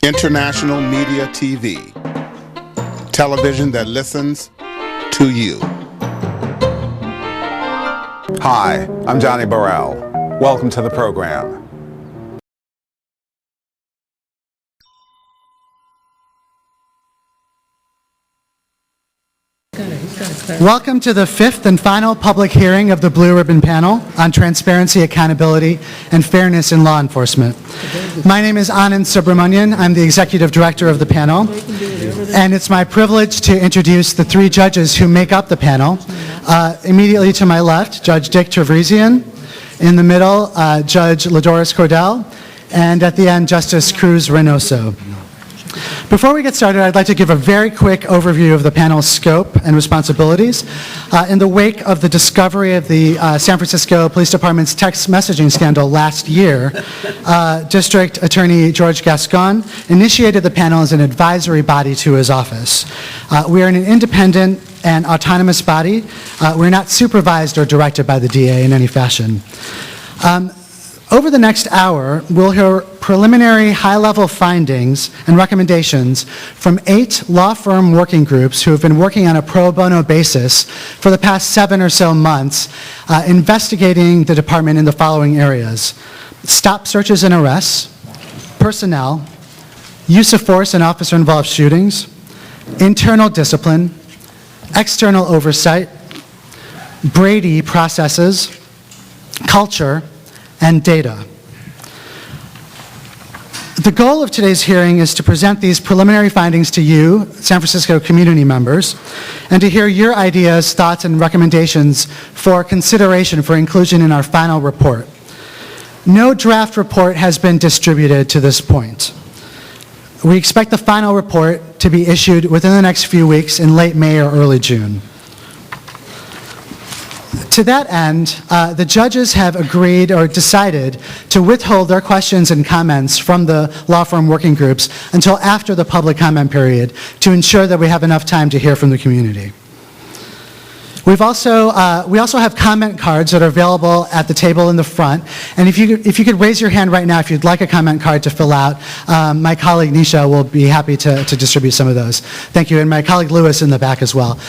International Media TV. Television that listens to you. Hi, I'm Johnnie Burrell. Welcome to the program. Welcome to the fifth and final public hearing of the Blue Ribbon Panel on Transparency, Accountability, and Fairness in Law Enforcement. My name is Anand Subramanian. I'm the Executive Director of the panel, and it's my privilege to introduce the three judges who make up the panel. Immediately to my left, Judge Tevrizian. In the middle, Judge Doris Cordell, and at the end, Justice Cruz Reynoso. Before we get started, I'd like to give a very quick overview of the panel's scope and responsibilities. In the wake of the discovery of the San Francisco Police Department's text messaging scandal last year, District Attorney George Gascon initiated the panel as an advisory body to his office. We are an independent and autonomous body. We're not supervised or directed by the DA in any fashion. Over the next hour, we'll hear preliminary high-level findings and recommendations from 8 law firm working groups who have been working on a pro bono basis for the past 7 or so months, investigating the department in the following areas: stop searches and arrests, personnel, use of force in officer-involved shootings, internal discipline, external oversight, Brady processes, culture, and data. The goal of today's hearing is to present these preliminary findings to you, San Francisco community members, and to hear your ideas, thoughts, and recommendations for consideration for inclusion in our final report. No draft report has been distributed to this point. We expect the final report to be issued within the next few weeks in late May or early June. To that end, the judges have agreed or decided to withhold their questions and comments from the law firm working groups until after the public comment period to ensure that we have enough time to hear from the community. We also have comment cards that are available at the table in the front, and if you could raise your hand right now if you'd like a comment card to fill out, my colleague Nisha will be happy to distribute some of those. Thank you, and my colleague Lewis in the back as well.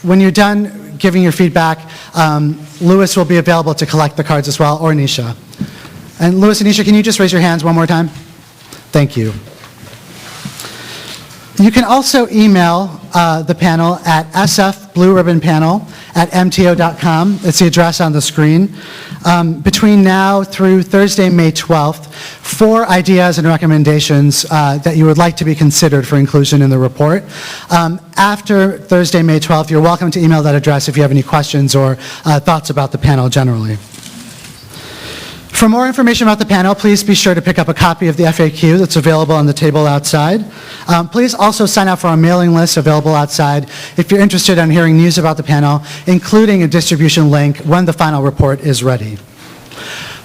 When you're done giving your feedback, Lewis will be available to collect the cards as well, or Nisha. And Lewis and Nisha, can you just raise your hands one more time? Thank you. You can also email the panel at sfblueribbonpanel@mto.com. It's the address on the screen. Between now through Thursday, May 12th, 4 ideas and recommendations that you would like to be considered for inclusion in the report. After Thursday, May 12th, you're welcome to email that address if you have any questions or thoughts about the panel generally. For more information about the panel, please be sure to pick up a copy of the FAQ that's available on the table outside. Please also sign up for our mailing list available outside if you're interested in hearing news about the panel, including a distribution link when the final report is ready.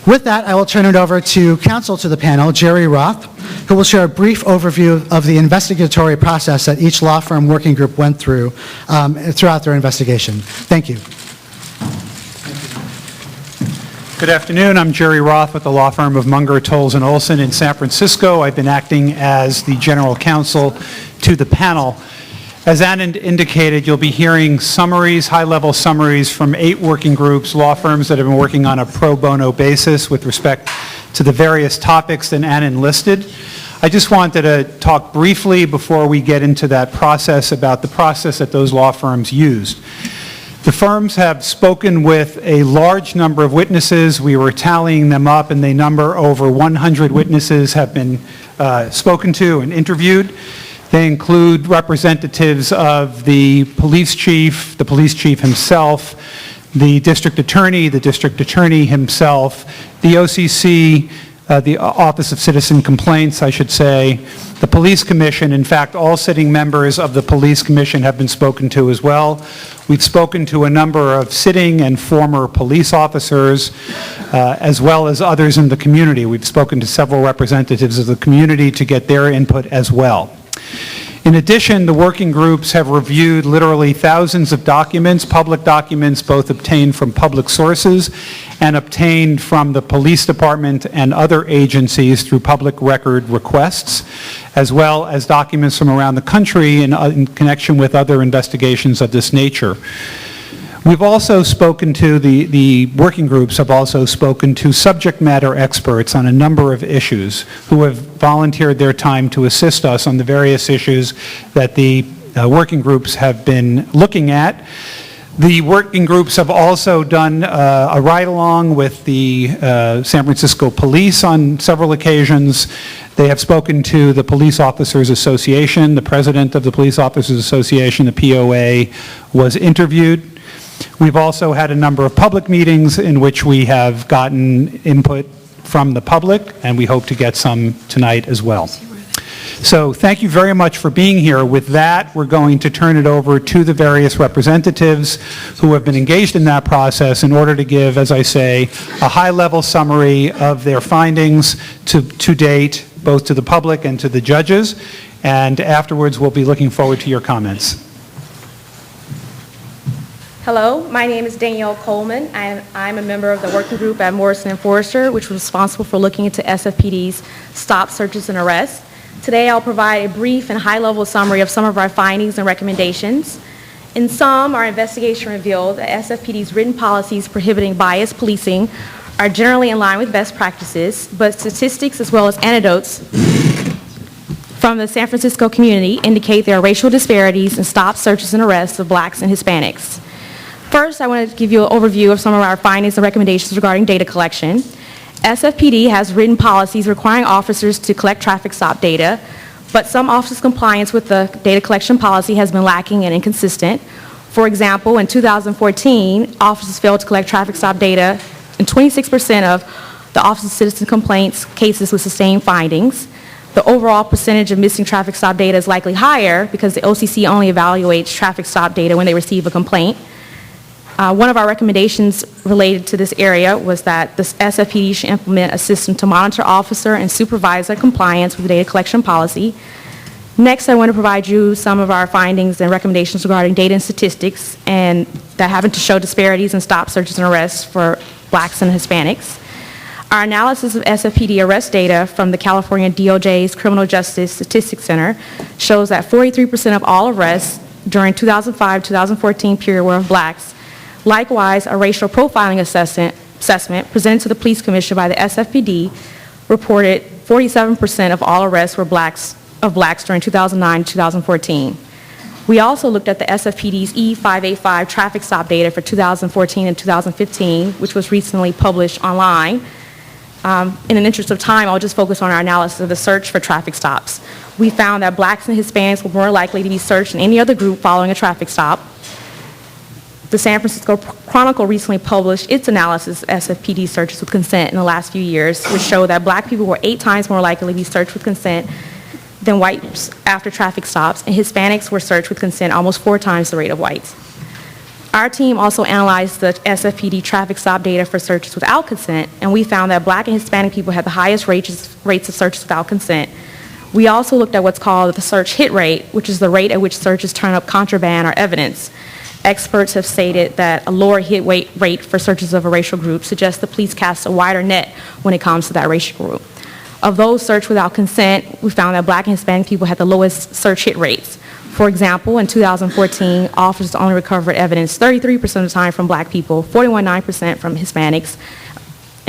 With that, I will turn it over to counsel to the panel, Jerry Roth, who will share a brief overview of the investigatory process that each law firm working group went through throughout their investigation. Thank you. Good afternoon. I'm Jerry Roth with the law firm of Munger, Tolles & Olson in San Francisco. I've been acting as the general counsel to the panel. As Anand indicated, you'll be hearing summaries, high-level summaries from 8 working groups, law firms that have been working on a pro bono basis with respect to the various topics that Anand listed. I just wanted to talk briefly before we get into that process about the process that those law firms used. The firms have spoken with a large number of witnesses. We were tallying them up, and they number over 100 witnesses have been spoken to and interviewed. They include representatives of the police chief himself, the district attorney himself, the OCC, the Office of Citizen Complaints, I should say, the Police Commission. In fact, all sitting members of the Police Commission have been spoken to as well. We've spoken to a number of sitting and former police officers, as well as others in the community. We've spoken to several representatives of the community to get their input as well. In addition, the working groups have reviewed literally thousands of documents, public documents, both obtained from public sources and obtained from the police department and other agencies through public record requests, as well as documents from around the country in connection with other investigations of this nature. We've also spoken to, the working groups have also spoken to subject matter experts on a number of issues who have volunteered their time to assist us on the various issues that the working groups have been looking at. The working groups have also done a ride-along with the San Francisco Police on several occasions. They have spoken to the Police Officers Association. The president of the Police Officers Association, the POA, was interviewed. We've also had a number of public meetings in which we have gotten input from the public, and we hope to get some tonight as well. So thank you very much for being here. With that, we're going to turn it over to the various representatives who have been engaged in that process in order to give, as I say, a high-level summary of their findings to date, both to the public and to the judges, and afterwards we'll be looking forward to your comments. Hello, my name is Danielle Coleman, and I'm a member of the working group at Morrison & Forrester, which was responsible for looking into SFPD's stop, searches, and arrests. Today, I'll provide a brief and high-level summary of some of our findings and recommendations. In sum, our investigation revealed that SFPD's written policies prohibiting biased policing are generally in line with best practices, but statistics as well as anecdotes from the San Francisco community indicate there are racial disparities in stop, searches, and arrests of blacks and Hispanics. First, I want to give you an overview of some of our findings and recommendations regarding data collection. SFPD has written policies requiring officers to collect traffic stop data, but some officers' compliance with the data collection policy has been lacking and inconsistent. For example, in 2014, officers failed to collect traffic stop data in 26% of the Office of Citizen Complaints cases with sustained findings. The overall percentage of missing traffic stop data is likely higher because the OCC only evaluates traffic stop data when they receive a complaint. One of our recommendations related to this area was that the SFPD should implement a system to monitor officer and supervisor compliance with the data collection policy. Next, I want to provide you some of our findings and recommendations regarding data and statistics and that happen to show disparities in stop, searches, and arrests for blacks and Hispanics. Our analysis of SFPD arrest data from the California DOJ's Criminal Justice Statistics Center shows that 43% of all arrests during 2005-2014 period were of blacks. Likewise, a racial profiling assessment presented to the Police Commission by the SFPD reported 47% of all arrests were blacks during 2009-2014. We also looked at the SFPD's E585 traffic stop data for 2014 and 2015, which was recently published online. In an interest of time, I'll just focus on our analysis of the search for traffic stops. We found that blacks and Hispanics were more likely to be searched than any other group following a traffic stop. The San Francisco Chronicle recently published its analysis of SFPD searches with consent in the last few years, which showed that black people were 8 times more likely to be searched with consent than whites after traffic stops, and Hispanics were searched with consent almost 4 times the rate of whites. Our team also analyzed the SFPD traffic stop data for searches without consent, and we found that black and Hispanic people had the highest rates of searches without consent. We also looked at what's called the search hit rate, which is the rate at which searches turn up contraband or evidence. Experts have stated that a lower hit rate for searches of a racial group suggests the police cast a wider net when it comes to that racial group. Of those searched without consent, we found that black and Hispanic people had the lowest search hit rates. For example, in 2014, officers only recovered evidence 33% of the time from black people, 41.9% from Hispanics,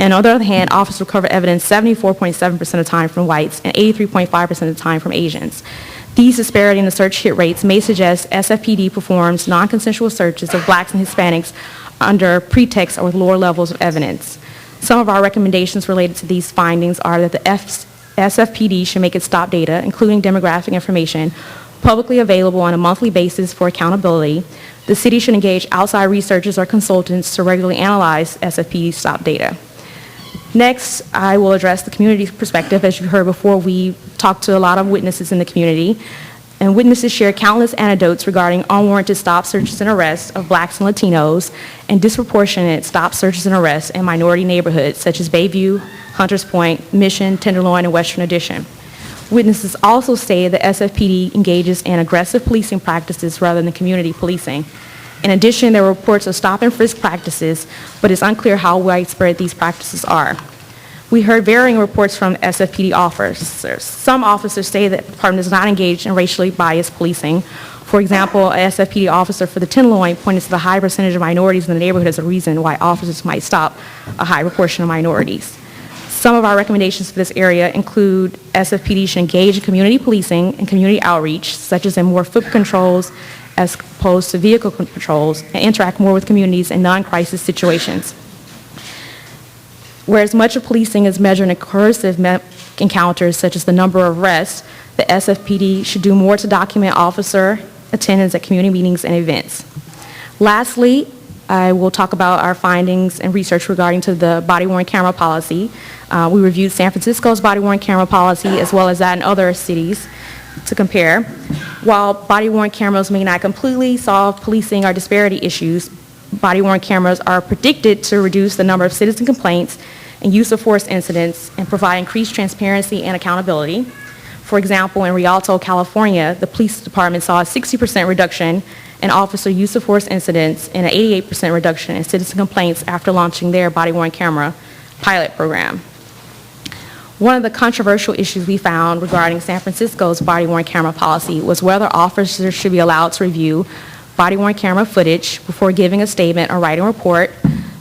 and on the other hand, officers recovered evidence 74.7% of the time from whites and 83.5% of the time from Asians. These disparities in the search hit rates may suggest SFPD performs non-consensual searches of blacks and Hispanics under pretext or with lower levels of evidence. Some of our recommendations related to these findings are that the SFPD should make its stop data, including demographic information, publicly available on a monthly basis for accountability. The city should engage outside researchers or consultants to regularly analyze SFPD stop data. Next, I will address the community perspective. As you heard before, we talked to a lot of witnesses in the community, and witnesses shared countless anecdotes regarding unwarranted stop, searches, and arrests of blacks and Latinos, and disproportionate stop, searches, and arrests in minority neighborhoods such as Bayview, Hunters Point, Mission, Tenderloin, and Western Addition. Witnesses also stated that SFPD engages in aggressive policing practices rather than community policing. In addition, there were reports of stop and frisk practices, but it's unclear how widespread these practices are. We heard varying reports from SFPD officers. Some officers say that the department is not engaged in racially biased policing. For example, an SFPD officer for the Tenderloin pointed to the high percentage of minorities in the neighborhood as a reason why officers might stop a high proportion of minorities. Some of our recommendations for this area include SFPD should engage in community policing and community outreach, such as in more foot controls as opposed to vehicle patrols, and interact more with communities in non-crisis situations. Whereas much of policing is measured in coercive encounters, such as the number of arrests, the SFPD should do more to document officer attendance at community meetings and events. Lastly, I will talk about our findings and research regarding to the body-worn camera policy. We reviewed San Francisco's body-worn camera policy as well as that in other cities to compare. While body-worn cameras may not completely solve policing or disparity issues, body-worn cameras are predicted to reduce the number of citizen complaints and use of force incidents and provide increased transparency and accountability. For example, in Rialto, California, the police department saw a 60% reduction in officer use of force incidents and an 88% reduction in citizen complaints after launching their body-worn camera pilot program. One of the controversial issues we found regarding San Francisco's body-worn camera policy was whether officers should be allowed to review body-worn camera footage before giving a statement or writing a report.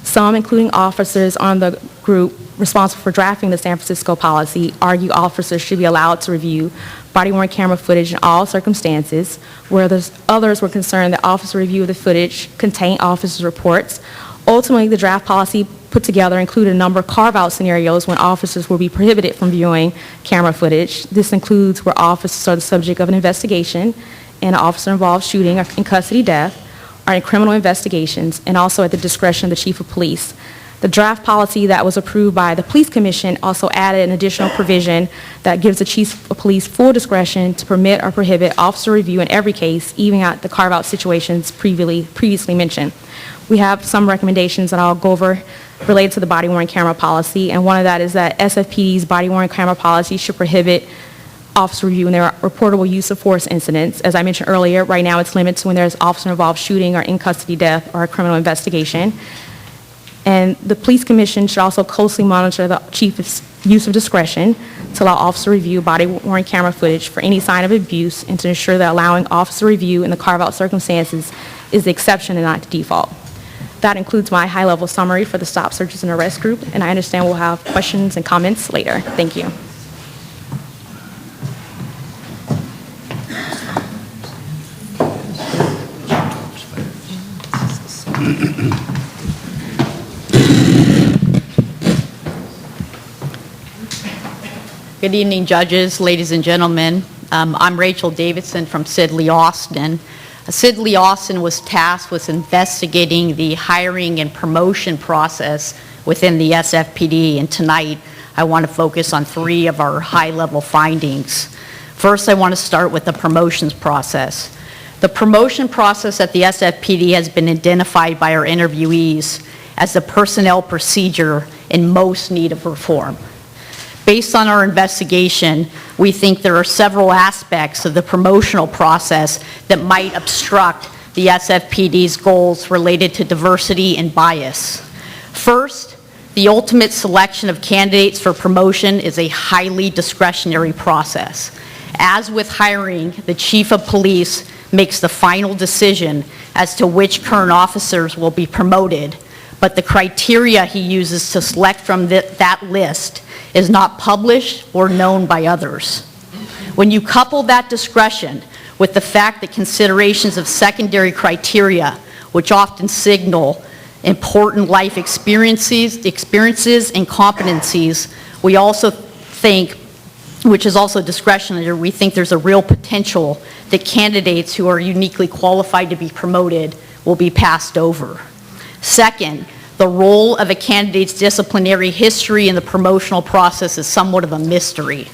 Some, including officers on the group responsible for drafting the San Francisco policy, argue officers should be allowed to review body-worn camera footage in all circumstances, whereas others were concerned that officer review of the footage contained officers' reports. Ultimately, the draft policy put together included a number of carve-out scenarios when officers will be prohibited from viewing camera footage. This includes where officers are the subject of an investigation, and an officer-involved shooting or in custody death, or in criminal investigations, and also at the discretion of the chief of police. The draft policy that was approved by the Police Commission also added an additional provision that gives the chief of police full discretion to permit or prohibit officer review in every case, even at the carve-out situations previously mentioned. We have some recommendations that I'll go over related to the body-worn camera policy, and one of that is that SFPD's body-worn camera policy should prohibit officer review when there are reportable use of force incidents. As I mentioned earlier, right now it's limited to when there's officer-involved shooting or in custody death or a criminal investigation. And the Police Commission should also closely monitor the chief's use of discretion to allow officer review body-worn camera footage for any sign of abuse and to ensure that allowing officer review in the carve-out circumstances is the exception and not the default. That includes my high-level summary for the Stop, Searches, and Arrest group, and I understand we'll have questions and comments later. Thank you. Good evening, judges, ladies and gentlemen. I'm Rachel Davidson from Sidley Austin. Sidley Austin was tasked with investigating the hiring and promotion process within the SFPD, and tonight I want to focus on 3 of our high-level findings. First, I want to start with the promotions process. The promotion process at the SFPD has been identified by our interviewees as the personnel procedure in most need of reform. Based on our investigation, we think there are several aspects of the promotional process that might obstruct the SFPD's goals related to diversity and bias. First, the ultimate selection of candidates for promotion is a highly discretionary process. As with hiring, the chief of police makes the final decision as to which current officers will be promoted, but the criteria he uses to select from that list is not published or known by others. When you couple that discretion with the fact that considerations of secondary criteria, which often signal important life experiences and competencies, we also think, which is also discretionary, we think there's a real potential that candidates who are uniquely qualified to be promoted will be passed over. Second, the role of a candidate's disciplinary history in the promotional process is somewhat of a mystery.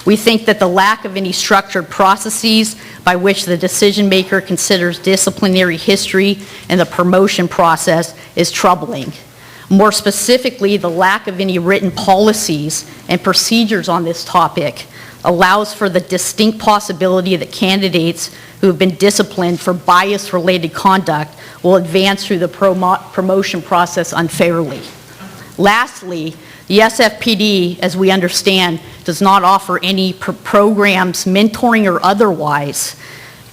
We think that the lack of any structured processes by which the decision maker considers disciplinary history in the promotion process is troubling. More specifically, the lack of any written policies and procedures on this topic allows for the distinct possibility that candidates who have been disciplined for bias-related conduct will advance through the promotion process unfairly. Lastly, the SFPD, as we understand, does not offer any programs, mentoring or otherwise,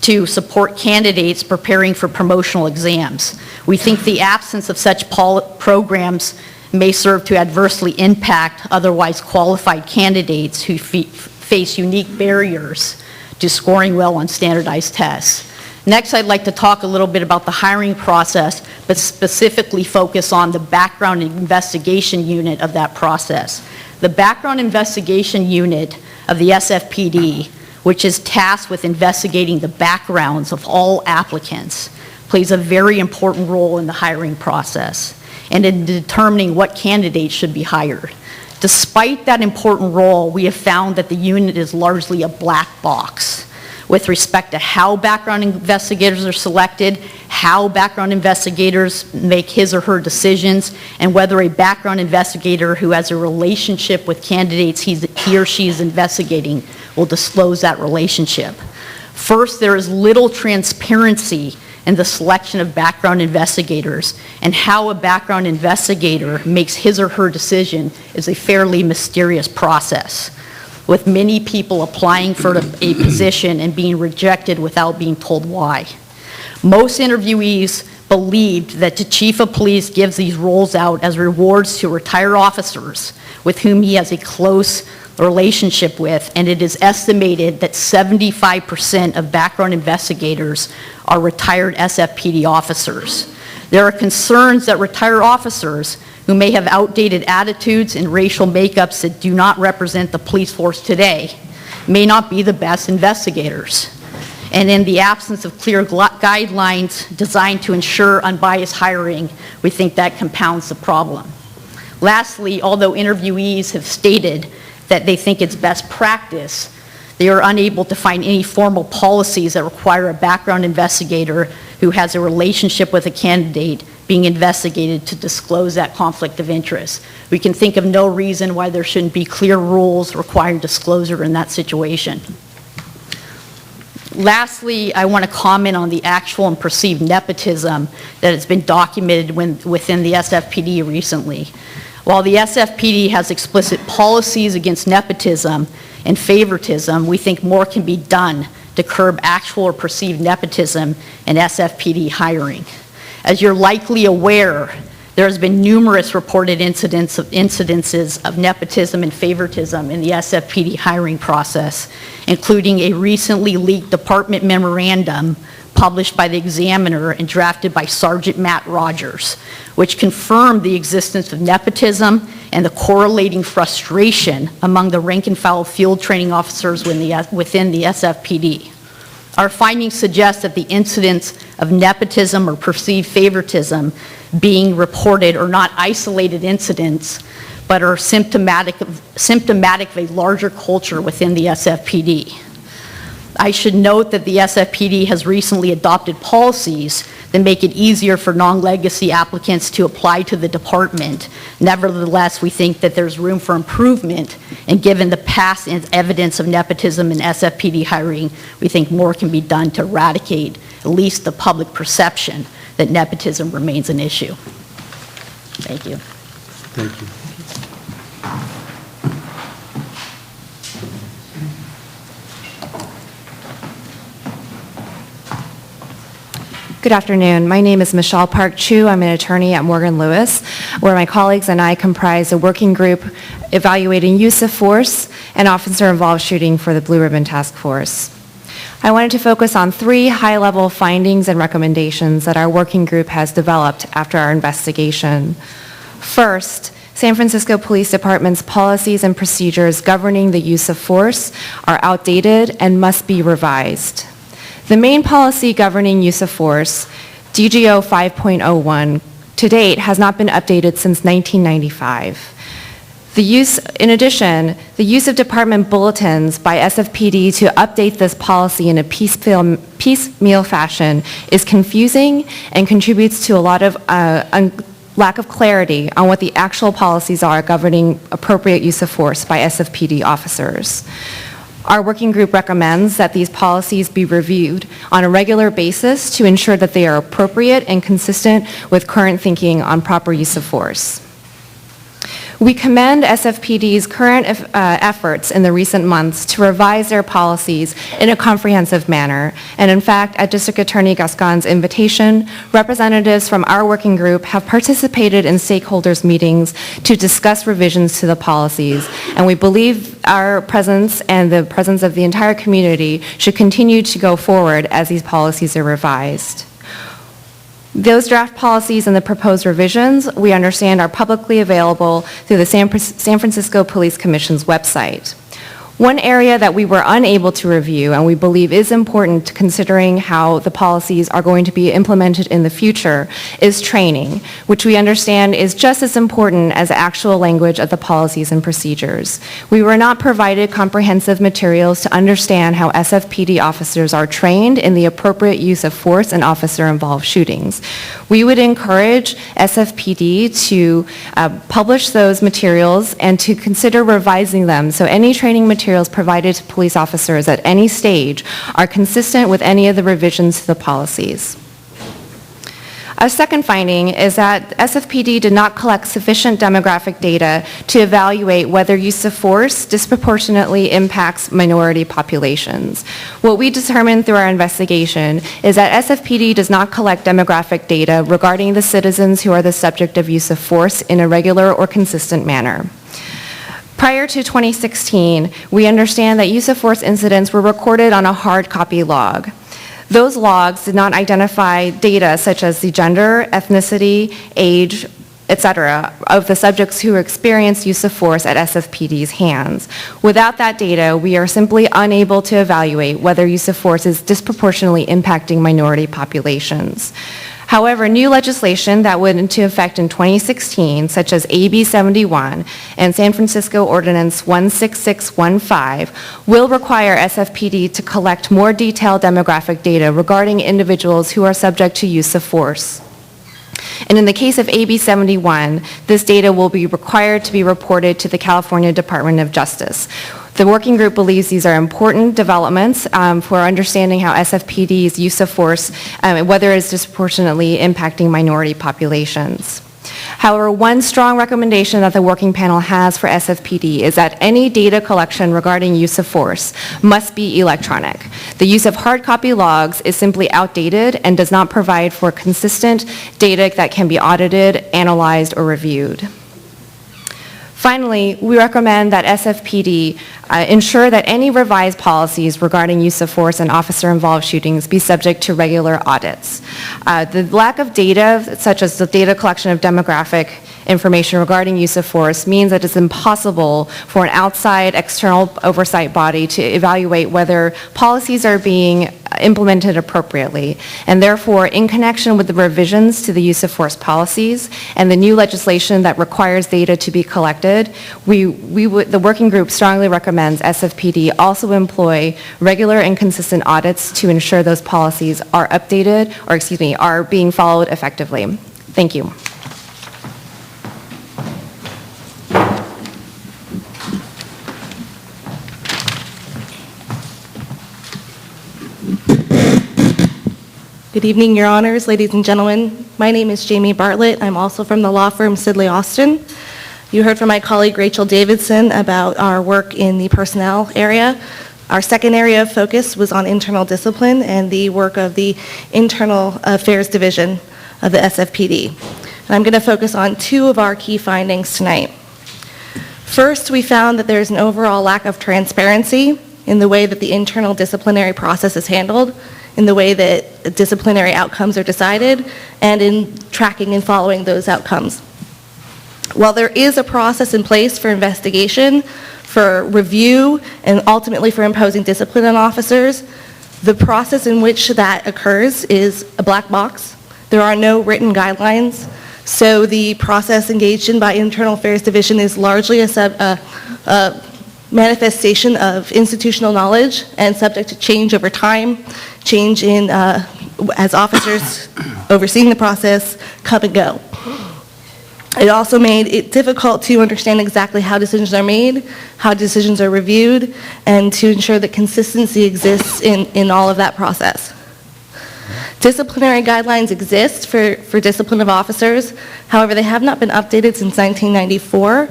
to support candidates preparing for promotional exams. We think the absence of such programs may serve to adversely impact otherwise qualified candidates who face unique barriers to scoring well on standardized tests. Next, I'd like to talk a little bit about the hiring process, but specifically focus on the background investigation unit of that process. The background investigation unit of the SFPD, which is tasked with investigating the backgrounds of all applicants, plays a very important role in the hiring process and in determining what candidates should be hired. Despite that important role, we have found that the unit is largely a black box with respect to how background investigators are selected, how background investigators make his or her decisions, and whether a background investigator who has a relationship with candidates he or she is investigating will disclose that relationship. First, there is little transparency in the selection of background investigators, and how a background investigator makes his or her decision is a fairly mysterious process, with many people applying for a position and being rejected without being told why. Most interviewees believed that the chief of police gives these roles out as rewards to retired officers with whom he has a close relationship with, and it is estimated that 75% of background investigators are retired SFPD officers. There are concerns that retired officers who may have outdated attitudes and racial makeups that do not represent the police force today may not be the best investigators. And in the absence of clear guidelines designed to ensure unbiased hiring, we think that compounds the problem. Lastly, although interviewees have stated that they think it's best practice, they are unable to find any formal policies that require a background investigator who has a relationship with a candidate being investigated to disclose that conflict of interest. We can think of no reason why there shouldn't be clear rules requiring disclosure in that situation. Lastly, I want to comment on the actual and perceived nepotism that has been documented within the SFPD recently. While the SFPD has explicit policies against nepotism and favoritism, we think more can be done to curb actual or perceived nepotism in SFPD hiring. As you're likely aware, there has been numerous reported incidences of nepotism and favoritism in the SFPD hiring process, including a recently leaked department memorandum published by the Examiner and drafted by Sergeant Matt Rogers, which confirmed the existence of nepotism and the correlating frustration among the rank and file field training officers within the SFPD. Our findings suggest that the incidents of nepotism or perceived favoritism being reported are not isolated incidents, but are symptomatic of a larger culture within the SFPD. I should note that the SFPD has recently adopted policies that make it easier for non-legacy applicants to apply to the department. Nevertheless, we think that there's room for improvement, and given the past evidence of nepotism in SFPD hiring, we think more can be done to eradicate at least the public perception that nepotism remains an issue. Thank you. Thank you. Good afternoon. My name is Michelle Park Chu. I'm an attorney at Morgan Lewis, where my colleagues and I comprise a working group evaluating use of force and officer-involved shooting for the Blue Ribbon Task Force. I wanted to focus on 3 high-level findings and recommendations that our working group has developed after our investigation. First, San Francisco Police Department's policies and procedures governing the use of force are outdated and must be revised. The main policy governing use of force, DGO 5.01, to date has not been updated since 1995. In addition, the use of department bulletins by SFPD to update this policy in a piecemeal fashion is confusing and contributes to a lot of lack of clarity on what the actual policies are governing appropriate use of force by SFPD officers. Our working group recommends that these policies be reviewed on a regular basis to ensure that they are appropriate and consistent with current thinking on proper use of force. We commend SFPD's current efforts in the recent months to revise their policies in a comprehensive manner, and in fact, at District Attorney Gascon's invitation, representatives from our working group have participated in stakeholders' meetings to discuss revisions to the policies, and we believe our presence and the presence of the entire community should continue to go forward as these policies are revised. Those draft policies and the proposed revisions, we understand, are publicly available through the San Francisco Police Commission's website. One area that we were unable to review and we believe is important considering how the policies are going to be implemented in the future is training, which we understand is just as important as the actual language of the policies and procedures. We were not provided comprehensive materials to understand how SFPD officers are trained in the appropriate use of force in officer-involved shootings. We would encourage SFPD to publish those materials and to consider revising them so any training materials provided to police officers at any stage are consistent with any of the revisions to the policies. A second finding is that SFPD did not collect sufficient demographic data to evaluate whether use of force disproportionately impacts minority populations. What we determined through our investigation is that SFPD does not collect demographic data regarding the citizens who are the subject of use of force in a regular or consistent manner. Prior to 2016, we understand that use of force incidents were recorded on a hard copy log. Those logs did not identify data such as the gender, ethnicity, age, etc., of the subjects who experienced use of force at SFPD's hands. Without that data, we are simply unable to evaluate whether use of force is disproportionately impacting minority populations. However, new legislation that went into effect in 2016, such as AB 71 and San Francisco Ordinance 16615, will require SFPD to collect more detailed demographic data regarding individuals who are subject to use of force. And in the case of AB 71, this data will be required to be reported to the California Department of Justice. The working group believes these are important developments for understanding how SFPD's use of force, whether it's disproportionately impacting minority populations. However, one strong recommendation that the working panel has for SFPD is that any data collection regarding use of force must be electronic. The use of hard copy logs is simply outdated and does not provide for consistent data that can be audited, analyzed, or reviewed. Finally, we recommend that SFPD ensure that any revised policies regarding use of force in officer-involved shootings be subject to regular audits. The lack of data, such as the data collection of demographic information regarding use of force, means that it's impossible for an outside external oversight body to evaluate whether policies are being implemented appropriately. And therefore, in connection with the revisions to the use of force policies and the new legislation that requires data to be collected, the working group strongly recommends SFPD also employ regular and consistent audits to ensure those policies are updated, or are being followed effectively. Thank you. Good evening, Your Honors, ladies and gentlemen. My name is Jamie Bartlett. I'm also from the law firm Sidley Austin. You heard from my colleague Rachel Davidson about our work in the personnel area. Our second area of focus was on internal discipline and the work of the Internal Affairs Division of the SFPD. And I'm going to focus on two of our key findings tonight. First, we found that there's an overall lack of transparency in the way that the internal disciplinary process is handled, in the way that disciplinary outcomes are decided, and in tracking and following those outcomes. While there is a process in place for investigation, for review, and ultimately for imposing discipline on officers, the process in which that occurs is a black box. There are no written guidelines, so the process engaged in by Internal Affairs Division is largely a manifestation of institutional knowledge and subject to change over time, change in as officers overseeing the process come and go. It also made it difficult to understand exactly how decisions are made, how decisions are reviewed, and to ensure that consistency exists in all of that process. Disciplinary guidelines exist for discipline of officers. However, they have not been updated since 1994,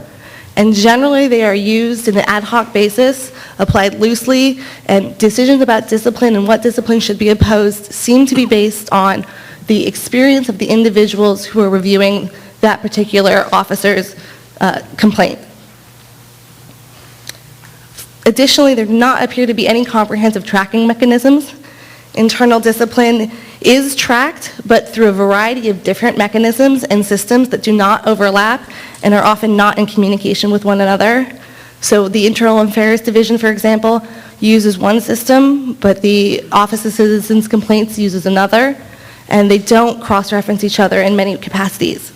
and generally they are used in an ad hoc basis, applied loosely, and decisions about discipline and what discipline should be imposed seem to be based on the experience of the individuals who are reviewing that particular officer's complaint. Additionally, there do not appear to be any comprehensive tracking mechanisms. Internal discipline is tracked, but through a variety of different mechanisms and systems that do not overlap and are often not in communication with one another. So the Internal Affairs Division, for example, uses one system, but the Office of Citizens Complaints uses another, and they don't cross-reference each other in many capacities.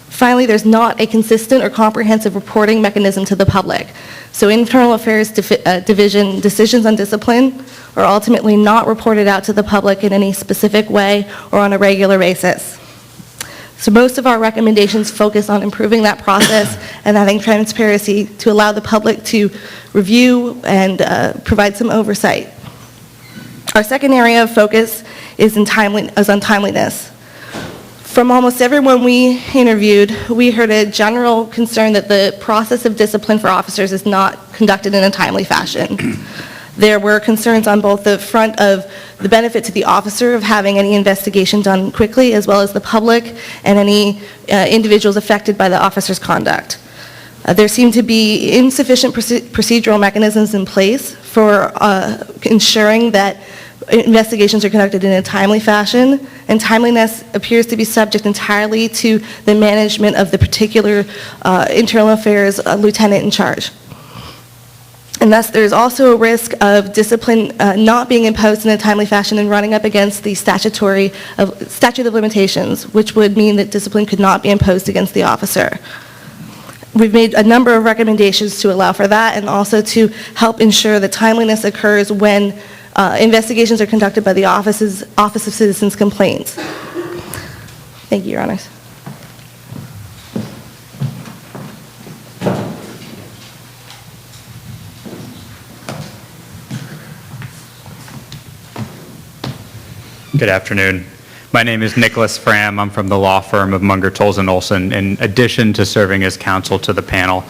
Finally, there's not a consistent or comprehensive reporting mechanism to the public. So Internal Affairs Division decisions on discipline are ultimately not reported out to the public in any specific way or on a regular basis. So most of our recommendations focus on improving that process and having transparency to allow the public to review and provide some oversight. Our second area of focus is on timeliness. From almost everyone we interviewed, we heard a general concern that the process of discipline for officers is not conducted in a timely fashion. There were concerns on both the front of the benefit to the officer of having any investigation done quickly, as well as the public and any individuals affected by the officer's conduct. There seemed to be insufficient procedural mechanisms in place for ensuring that investigations are conducted in a timely fashion, and timeliness appears to be subject entirely to the management of the particular internal affairs lieutenant in charge. And thus, there's also a risk of discipline not being imposed in a timely fashion and running up against the statute of limitations, which would mean that discipline could not be imposed against the officer. We've made a number of recommendations to allow for that and also to help ensure that timeliness occurs when investigations are conducted by the Office of Citizens Complaints. Thank you, Your Honors. Good afternoon. My name is Nicholas Fram. I'm from the law firm of Munger, Tolles & Olson. In addition to serving as counsel to the panel,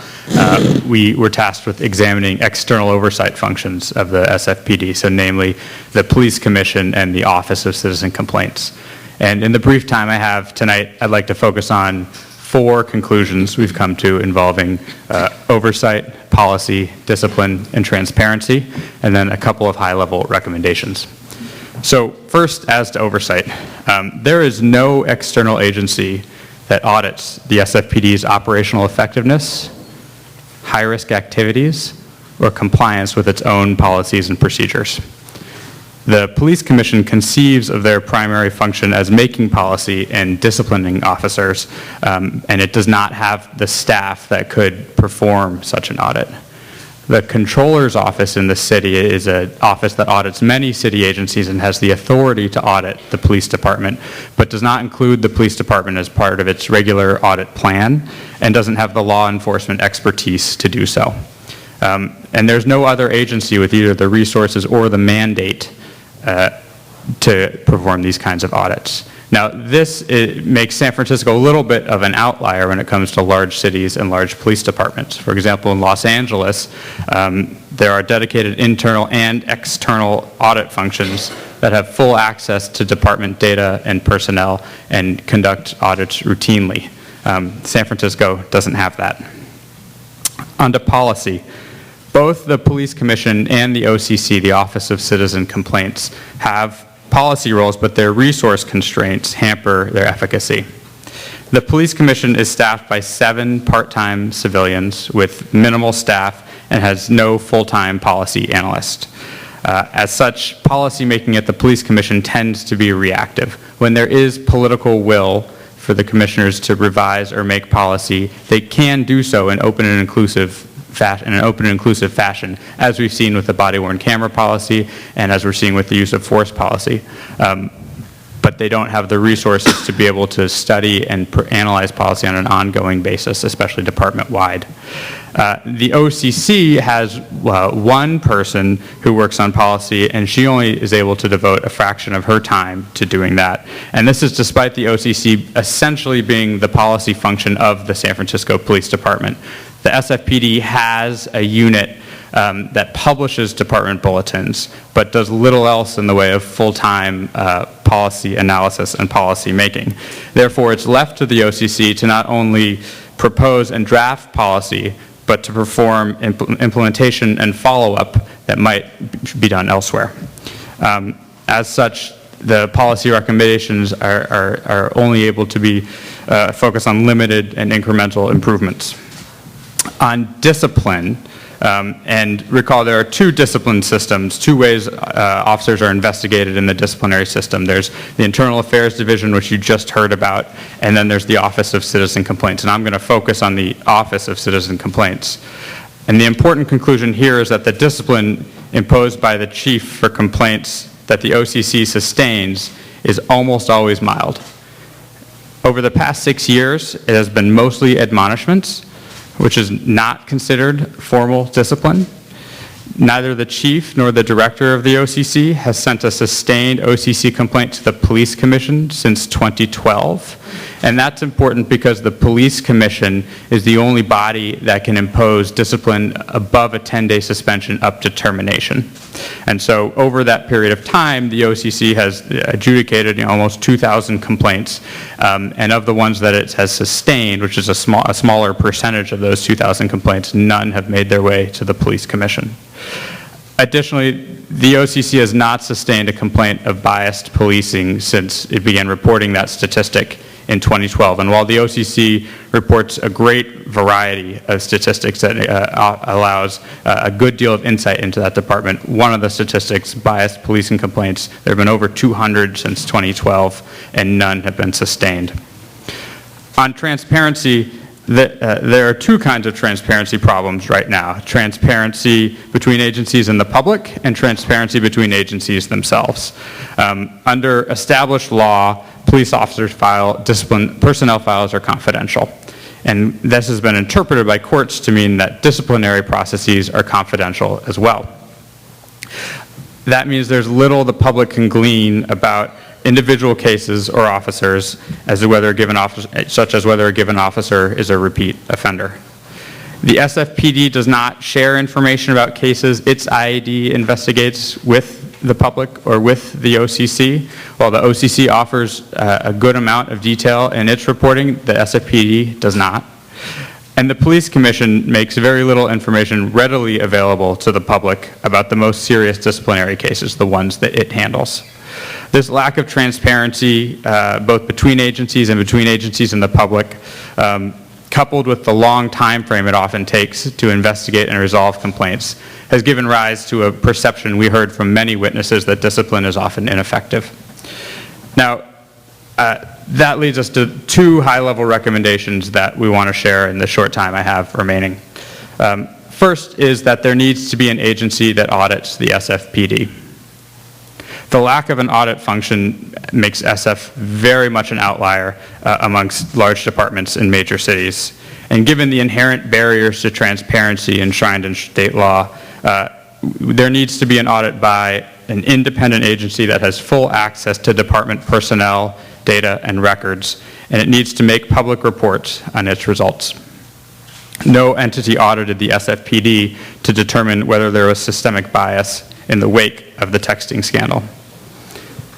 we were tasked with examining external oversight functions of the SFPD, so namely the Police Commission and the Office of Citizen Complaints. And in the brief time I have tonight, I'd like to focus on 4 conclusions we've come to involving oversight, policy, discipline, and transparency, and then a couple of high-level recommendations. So first, as to oversight, there is no external agency that audits the SFPD's operational effectiveness, high-risk activities, or compliance with its own policies and procedures. The Police Commission conceives of their primary function as making policy and disciplining officers, and it does not have the staff that could perform such an audit. The Controller's Office in the city is an office that audits many city agencies and has the authority to audit the police department, but does not include the police department as part of its regular audit plan and doesn't have the law enforcement expertise to do so. And there's no other agency with either the resources or the mandate to perform these kinds of audits. Now, this makes San Francisco a little bit of an outlier when it comes to large cities and large police departments. For example, in Los Angeles, there are dedicated internal and external audit functions that have full access to department data and personnel and conduct audits routinely. San Francisco doesn't have that. On to policy. Both the Police Commission and the OCC, the Office of Citizen Complaints, have policy roles, but their resource constraints hamper their efficacy. The Police Commission is staffed by 7 part-time civilians with minimal staff and has no full-time policy analyst. As such, policy making at the Police Commission tends to be reactive. When there is political will for the commissioners to revise or make policy, they can do so in an open and inclusive fashion, as we've seen with the body-worn camera policy and as we're seeing with the use of force policy. but they don't have the resources to be able to study and analyze policy on an ongoing basis, especially department-wide. The OCC has one person who works on policy, and she only is able to devote a fraction of her time to doing that. And this is despite the OCC essentially being the policy function of the San Francisco Police Department. The SFPD has a unit that publishes department bulletins, but does little else in the way of full-time policy analysis and policy making. Therefore, it's left to the OCC to not only propose and draft policy, but to perform implementation and follow-up that might be done elsewhere. As such, the policy recommendations are only able to be focused on limited and incremental improvements. On discipline, and recall there are two discipline systems, two ways officers are investigated in the disciplinary system. There's the Internal Affairs Division, which you just heard about, and then there's the Office of Citizen Complaints. And I'm going to focus on the Office of Citizen Complaints. And the important conclusion here is that the discipline imposed by the chief for complaints that the OCC sustains is almost always mild. Over the past 6 years, it has been mostly admonishments, which is not considered formal discipline. Neither the chief nor the director of the OCC has sent a sustained OCC complaint to the Police Commission since 2012. And that's important because the Police Commission is the only body that can impose discipline above a 10-day suspension up to termination. And so over that period of time, the OCC has adjudicated almost 2,000 complaints. And of the ones that it has sustained, which is a smaller percentage of those 2,000 complaints, none have made their way to the Police Commission. Additionally, the OCC has not sustained a complaint of biased policing since it began reporting that statistic in 2012. And while the OCC reports a great variety of statistics that allows a good deal of insight into that department, one of the statistics, biased policing complaints, there have been over 200 since 2012, and none have been sustained. On transparency, there are two kinds of transparency problems right now: transparency between agencies and the public, and transparency between agencies themselves. Under established law, police officers' personnel files are confidential. And this has been interpreted by courts to mean that disciplinary processes are confidential as well. That means there's little the public can glean about individual cases or officers as to whether a given officer, such as whether a given officer is a repeat offender. The SFPD does not share information about cases its IAD investigates with the public or with the OCC. While the OCC offers a good amount of detail in its reporting, the SFPD does not. And the Police Commission makes very little information readily available to the public about the most serious disciplinary cases, the ones that it handles. This lack of transparency, both between agencies and the public, coupled with the long time frame it often takes to investigate and resolve complaints, has given rise to a perception we heard from many witnesses that discipline is often ineffective. Now, that leads us to two high-level recommendations that we want to share in the short time I have remaining. First is that there needs to be an agency that audits the SFPD. The lack of an audit function makes SF very much an outlier amongst large departments in major cities. And given the inherent barriers to transparency enshrined in state law, there needs to be an audit by an independent agency that has full access to department personnel, data, and records, and it needs to make public reports on its results. No entity audited the SFPD to determine whether there was systemic bias in the wake of the texting scandal.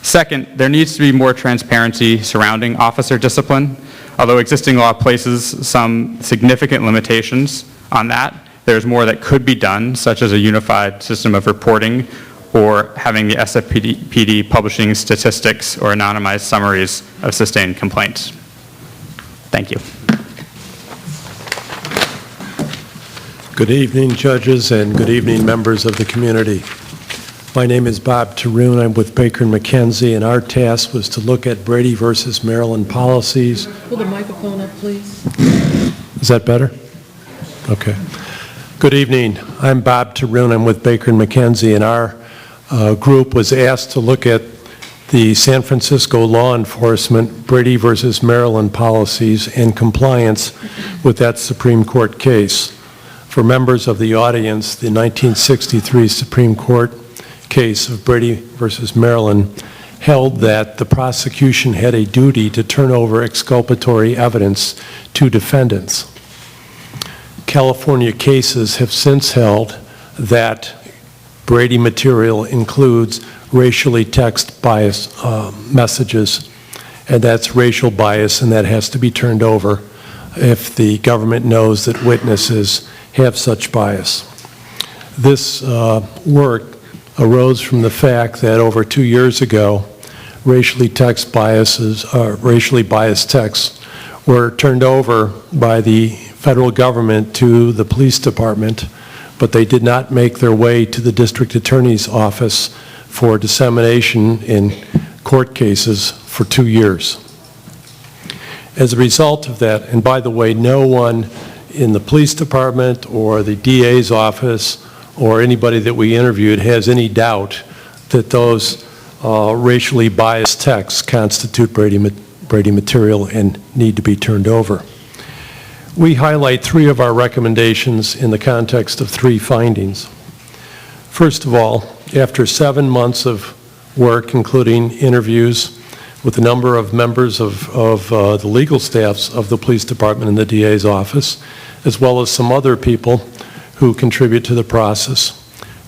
Second, there needs to be more transparency surrounding officer discipline. Although existing law places some significant limitations on that, there's more that could be done, such as a unified system of reporting or having the SFPD publishing statistics or anonymized summaries of sustained complaints. Thank you. Good evening, judges, and good evening, members of the community. My name is Bob Tarun. I'm with Baker & McKenzie, and our task was to look at Brady versus Maryland policies. Pull the microphone up, please. Is that better? Okay. Good evening. I'm Bob Tarun. I'm with Baker & McKenzie, and our group was asked to look at the San Francisco law enforcement Brady versus Maryland policies and compliance with that Supreme Court case. For members of the audience, the 1963 Supreme Court case of Brady versus Maryland held that the prosecution had a duty to turn over exculpatory evidence to defendants. California cases have since held that Brady material includes racially text bias messages, and that's racial bias, and that has to be turned over if the government knows that witnesses have such bias. This work arose from the fact that over 2 years ago, racially biased texts were turned over by the federal government to the police department, but they did not make their way to the district attorney's office for dissemination in court cases for 2 years. As a result of that, and by the way, no one in the police department or the DA's office or anybody that we interviewed has any doubt that those racially biased texts constitute Brady material and need to be turned over. We highlight 3 of our recommendations in the context of 3 findings. First of all, after 7 months of work, including interviews with a number of members of the legal staffs of the police department and the DA's office, as well as some other people who contribute to the process,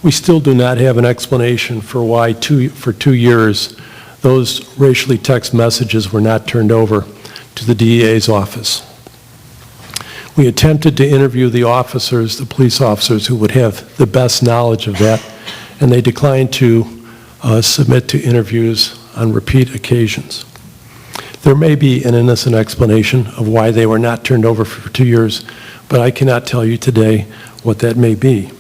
we still do not have an explanation for why for 2 years those racially text messages were not turned over to the DA's office. We attempted to interview the officers, the police officers who would have the best knowledge of that, and they declined to submit to interviews on repeat occasions. There may be an innocent explanation of why they were not turned over for 2 years, but I cannot tell you today what that may be.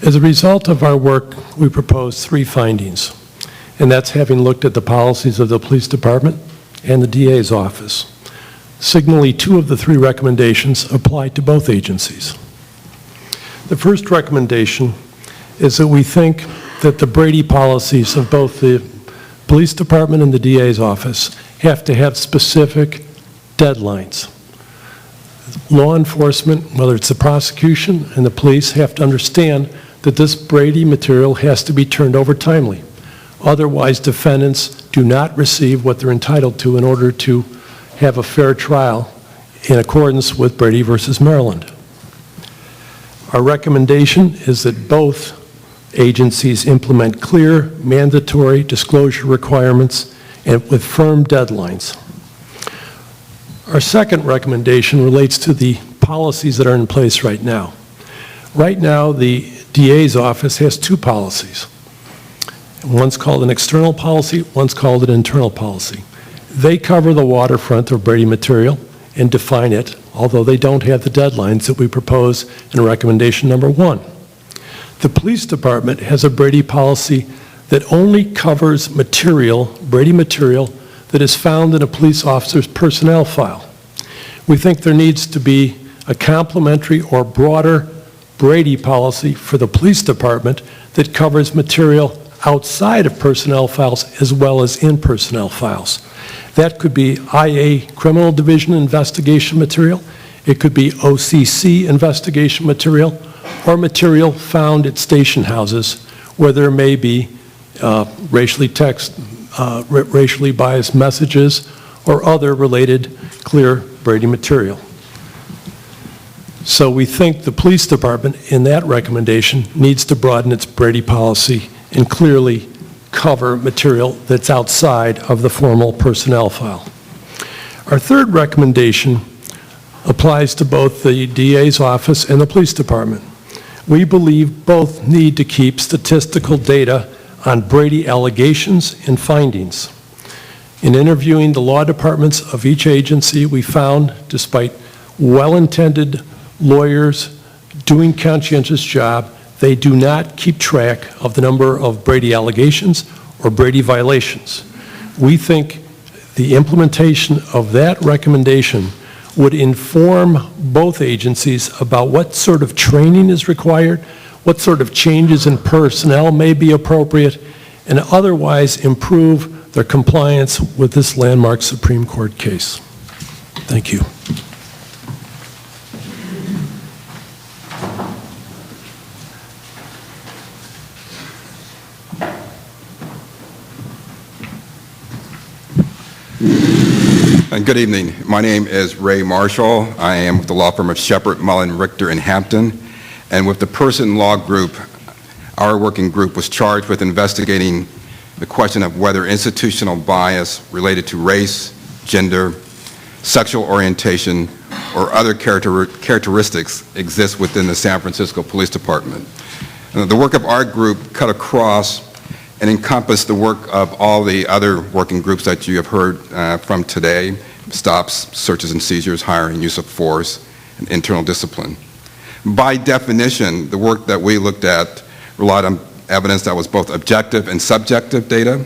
As a result of our work, we proposed 3 findings, and that's having looked at the policies of the police department and the DA's office. Signally, 2 of the 3 recommendations apply to both agencies. The first recommendation is that we think that the Brady policies of both the police department and the DA's office have to have specific deadlines. Law enforcement, whether it's the prosecution and the police, have to understand that this Brady material has to be turned over timely. Otherwise, defendants do not receive what they're entitled to in order to have a fair trial in accordance with Brady versus Maryland. Our recommendation is that both agencies implement clear, mandatory disclosure requirements and with firm deadlines. Our second recommendation relates to the policies that are in place right now. Right now, the DA's office has 2 policies. One's called an external policy, one's called an internal policy. They cover the waterfront of Brady material and define it, although they don't have the deadlines that we propose in recommendation number 1. The police department has a Brady policy that only covers material, Brady material, that is found in a police officer's personnel file. We think there needs to be a complementary or broader Brady policy for the police department that covers material outside of personnel files as well as in personnel files. That could be IA criminal division investigation material, it could be OCC investigation material, or material found at station houses where there may be racially biased messages or other related clear Brady material. So we think the police department in that recommendation needs to broaden its Brady policy and clearly cover material that's outside of the formal personnel file. Our third recommendation applies to both the DA's office and the police department. We believe both need to keep statistical data on Brady allegations and findings. In interviewing the law departments of each agency, we found, despite well-intended lawyers doing conscientious job, they do not keep track of the number of Brady allegations or Brady violations. We think the implementation of that recommendation would inform both agencies about what sort of training is required, what sort of changes in personnel may be appropriate, and otherwise improve their compliance with this landmark Supreme Court case. Thank you. Good evening. My name is Ray Marshall. I am with the law firm of Shepard, Mullen, Richter in Hampton. And with the Person Law Group, our working group was charged with investigating the question of whether institutional bias related to race, gender, sexual orientation, or other characteristics exists within the San Francisco Police Department. The work of our group cut across and encompassed the work of all the other working groups that you have heard from today: stops, searches and seizures, hiring, use of force, and internal discipline. By definition, the work that we looked at relied on evidence that was both objective and subjective data,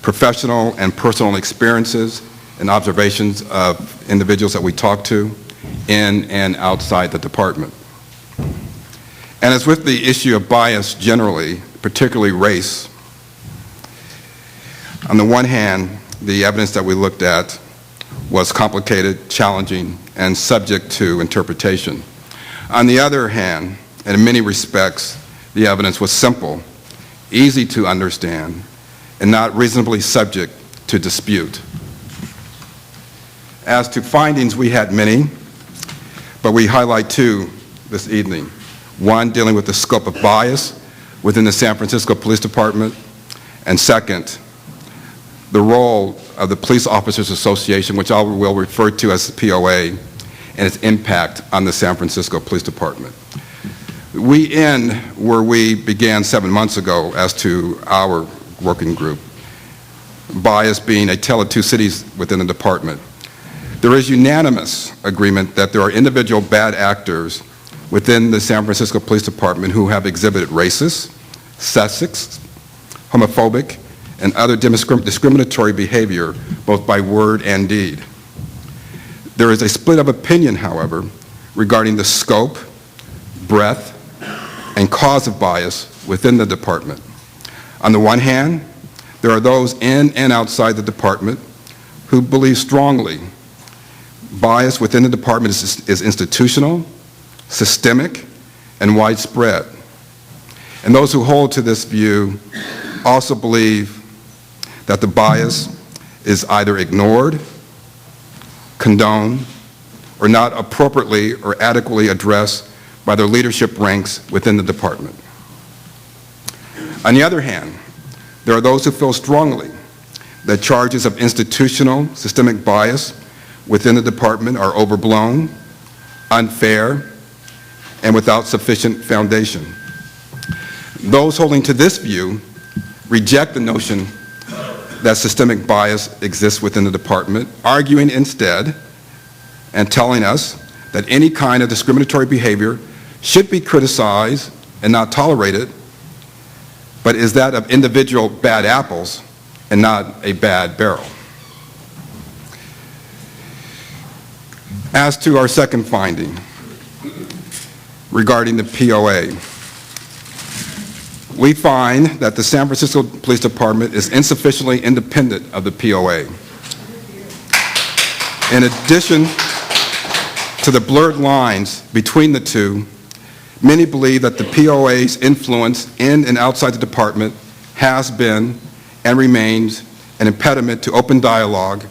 professional and personal experiences, and observations of individuals that we talked to in and outside the department. And as with the issue of bias generally, particularly race, on the one hand, the evidence that we looked at was complicated, challenging, and subject to interpretation. On the other hand, and in many respects, the evidence was simple, easy to understand, and not reasonably subject to dispute. As to findings, we had many, but we highlight two this evening. One, dealing with the scope of bias within the San Francisco Police Department, and second, the role of the Police Officers Association, which I will refer to as the POA, and its impact on the San Francisco Police Department. We end where we began 7 months ago as to our working group, bias being a tale of two cities within the department. There is unanimous agreement that there are individual bad actors within the San Francisco Police Department who have exhibited racist, sexist, homophobic, and other discriminatory behavior, both by word and deed. There is a split of opinion, however, regarding the scope, breadth, and cause of bias within the department. On the one hand, there are those in and outside the department who believe strongly bias within the department is institutional, systemic, and widespread. And those who hold to this view also believe that the bias is either ignored, condoned, or not appropriately or adequately addressed by their leadership ranks within the department. On the other hand, there are those who feel strongly that charges of institutional systemic bias within the department are overblown, unfair, and without sufficient foundation. Those holding to this view reject the notion that systemic bias exists within the department, arguing instead and telling us that any kind of discriminatory behavior should be criticized and not tolerated, but is that of individual bad apples and not a bad barrel. As to our second finding regarding the POA, we find that the San Francisco Police Department is insufficiently independent of the POA. In addition to the blurred lines between the two, many believe that the POA's influence in and outside the department has been and remains an impediment to open dialogue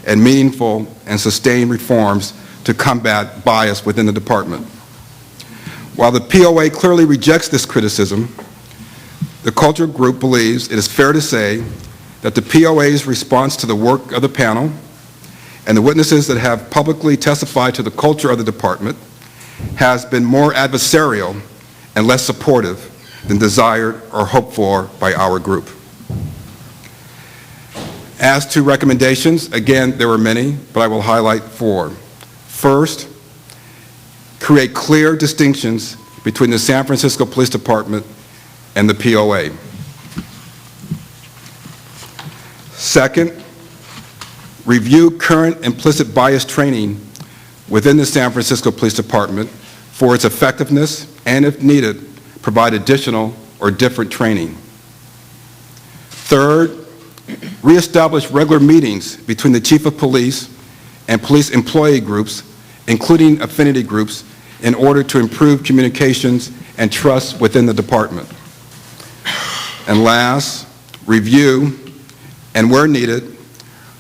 and meaningful and sustained reforms to combat bias within the department. While the POA clearly rejects this criticism, the culture group believes it is fair to say that the POA's response to the work of the panel and the witnesses that have publicly testified to the culture of the department has been more adversarial and less supportive than desired or hoped for by our group. As to recommendations, again, there were many, but I will highlight four. First, create clear distinctions between the San Francisco Police Department and the POA. Second, review current implicit bias training within the San Francisco Police Department for its effectiveness, and if needed, provide additional or different training. Third, reestablish regular meetings between the chief of police and police employee groups, including affinity groups, in order to improve communications and trust within the department. And last, review, and where needed,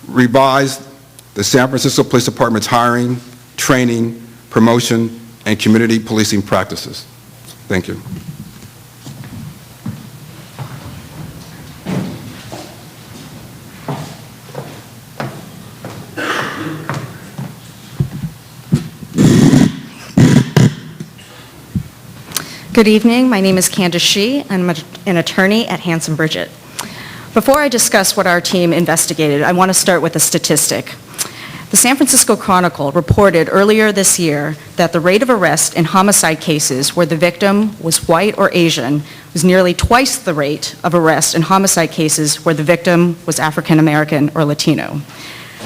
revise the San Francisco Police Department's hiring, training, promotion, and community policing practices. Thank you. Good evening. My name is Candice Shee. I'm an attorney at Hanson Bridget. Before I discuss what our team investigated, I want to start with a statistic. The San Francisco Chronicle reported earlier this year that the rate of arrest in homicide cases where the victim was white or Asian was nearly twice the rate of arrest in homicide cases where the victim was African American or Latino.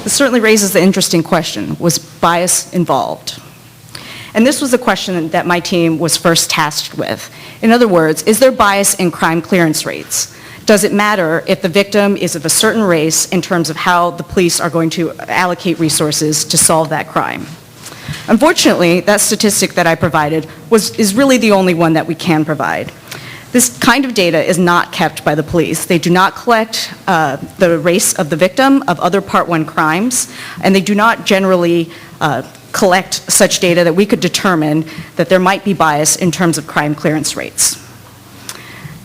This certainly raises the interesting question, was bias involved? And this was the question that my team was first tasked with. In other words, is there bias in crime clearance rates? Does it matter if the victim is of a certain race in terms of how the police are going to allocate resources to solve that crime? Unfortunately, that statistic that I provided is really the only one that we can provide. This kind of data is not kept by the police. They do not collect the race of the victim of other Part 1 crimes, and they do not generally collect such data that we could determine that there might be bias in terms of crime clearance rates.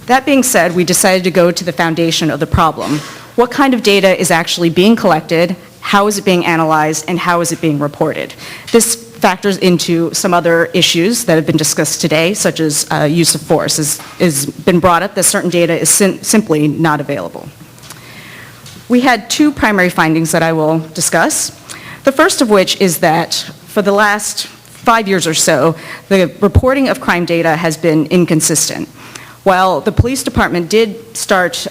That being said, we decided to go to the foundation of the problem. What kind of data is actually being collected, how is it being analyzed, and how is it being reported? This factors into some other issues that have been discussed today, such as use of force. Has been brought up that certain data is simply not available. We had two primary findings that I will discuss. The first of which is that for the last 5 years or so, the reporting of crime data has been inconsistent. While the police department did start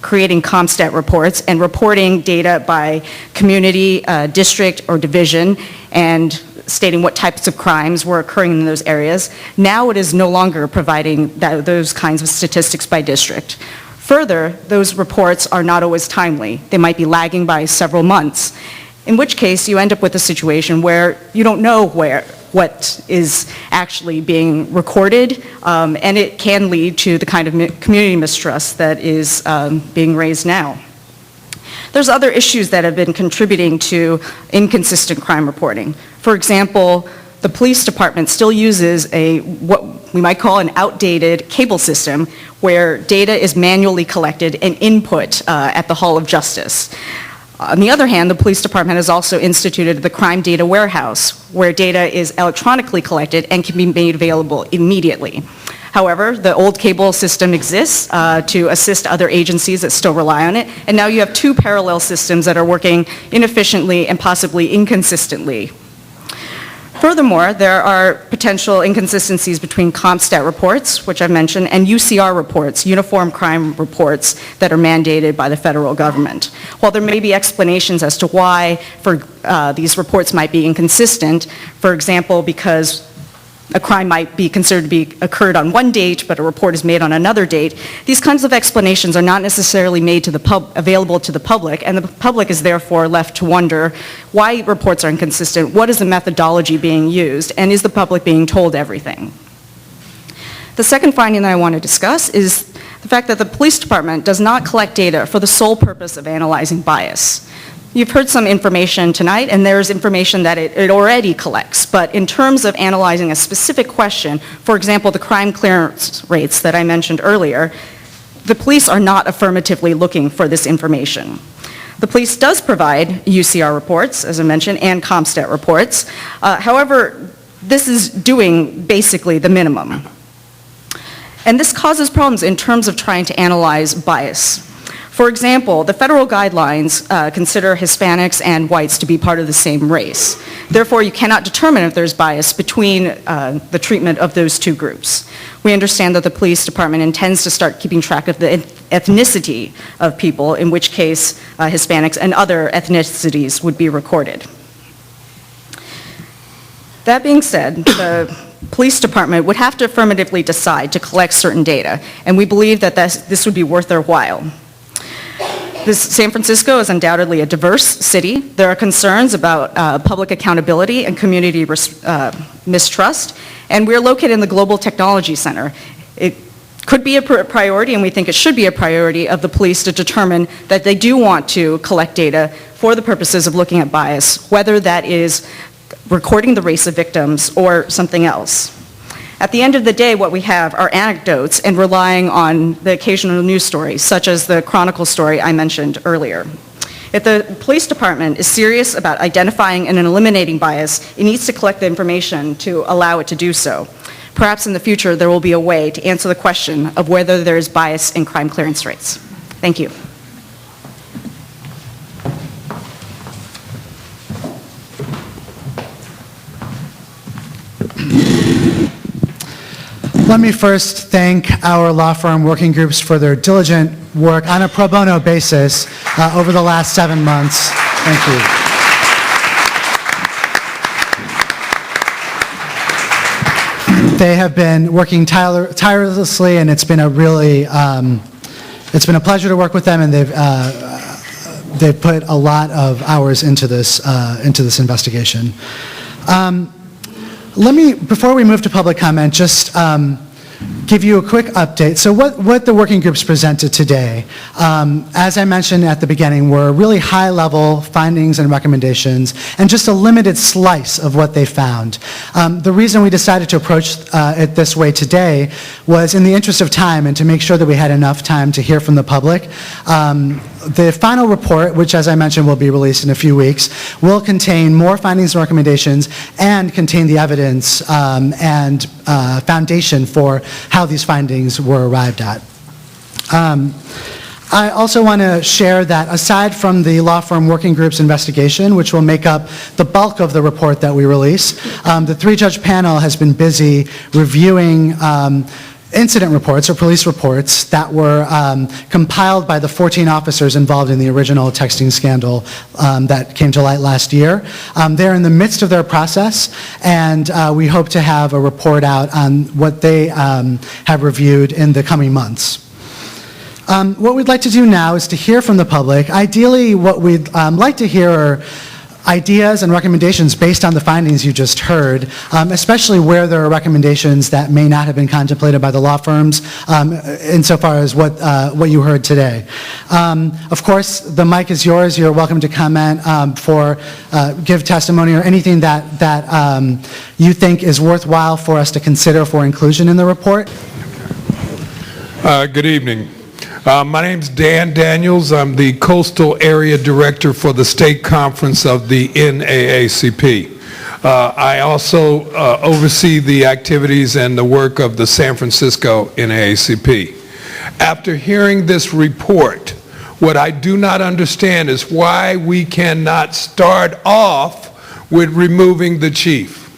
creating CompStat reports and reporting data by community, district, or division, and stating what types of crimes were occurring in those areas, now it is no longer providing those kinds of statistics by district. Further, those reports are not always timely. They might be lagging by several months, in which case you end up with a situation where you don't know what is actually being recorded, and it can lead to the kind of community mistrust that is being raised now. There's other issues that have been contributing to inconsistent crime reporting. For example, the police department still uses what we might call an outdated cable system where data is manually collected and input at the Hall of Justice. On the other hand, the police department has also instituted the crime data warehouse, where data is electronically collected and can be made available immediately. However, the old cable system exists to assist other agencies that still rely on it, and now you have two parallel systems that are working inefficiently and possibly inconsistently. Furthermore, there are potential inconsistencies between CompStat reports, which I've mentioned, and UCR reports, Uniform Crime Reports, that are mandated by the federal government. While there may be explanations as to why these reports might be inconsistent, for example, because a crime might be considered to be occurred on one date, but a report is made on another date, these kinds of explanations are not necessarily made available to the public, and the public is therefore left to wonder why reports are inconsistent, what is the methodology being used, and is the public being told everything? The second finding that I want to discuss is the fact that the police department does not collect data for the sole purpose of analyzing bias. You've heard some information tonight, and there's information that it already collects. But in terms of analyzing a specific question, for example, the crime clearance rates that I mentioned earlier, the police are not affirmatively looking for this information. The police does provide UCR reports, as I mentioned, and CompStat reports. However, this is doing basically the minimum. And this causes problems in terms of trying to analyze bias. For example, the federal guidelines consider Hispanics and whites to be part of the same race. Therefore, you cannot determine if there's bias between the treatment of those two groups. We understand that the police department intends to start keeping track of the ethnicity of people, in which case Hispanics and other ethnicities would be recorded. That being said, the police department would have to affirmatively decide to collect certain data, and we believe that this would be worth their while. San Francisco is undoubtedly a diverse city. There are concerns about public accountability and community mistrust, and we're located in the Global Technology Center. It could be a priority, and we think it should be a priority of the police to determine that they do want to collect data for the purposes of looking at bias, whether that is recording the race of victims or something else. At the end of the day, what we have are anecdotes and relying on the occasional news stories, such as the Chronicle story I mentioned earlier. If the police department is serious about identifying and eliminating bias, it needs to collect the information to allow it to do so. Perhaps in the future there will be a way to answer the question of whether there is bias in crime clearance rates. Thank you. Let me first thank our law firm working groups for their diligent work on a pro bono basis over the last 7 months. Thank you. They have been working tirelessly, and it's been a really, it's been a pleasure to work with them, and they've put a lot of hours into this investigation. Let me, before we move to public comment, just give you a quick update. So what the working groups presented today, as I mentioned at the beginning, were really high-level findings and recommendations, and just a limited slice of what they found. The reason we decided to approach it this way today was in the interest of time and to make sure that we had enough time to hear from the public. The final report, which as I mentioned will be released in a few weeks, will contain more findings and recommendations and contain the evidence and foundation for how these findings were arrived at. I also want to share that aside from the law firm working group's investigation, which will make up the bulk of the report that we release, the three-judge panel has been busy reviewing incident reports or police reports that were compiled by the 14 officers involved in the original texting scandal that came to light last year. They're in the midst of their process, and we hope to have a report out on what they have reviewed in the coming months. What we'd like to do now is to hear from the public. Ideally, what we'd like to hear are ideas and recommendations based on the findings you just heard, especially where there are recommendations that may not have been contemplated by the law firms insofar as what you heard today. Of course, the mic is yours. You're welcome to comment give testimony or anything that you think is worthwhile for us to consider for inclusion in the report. Good evening. My name's Dan Daniels. I'm the Coastal Area Director for the State Conference of the NAACP. I also oversee the activities and the work of the San Francisco NAACP. After hearing this report, what I do not understand is why we cannot start off with removing the chief.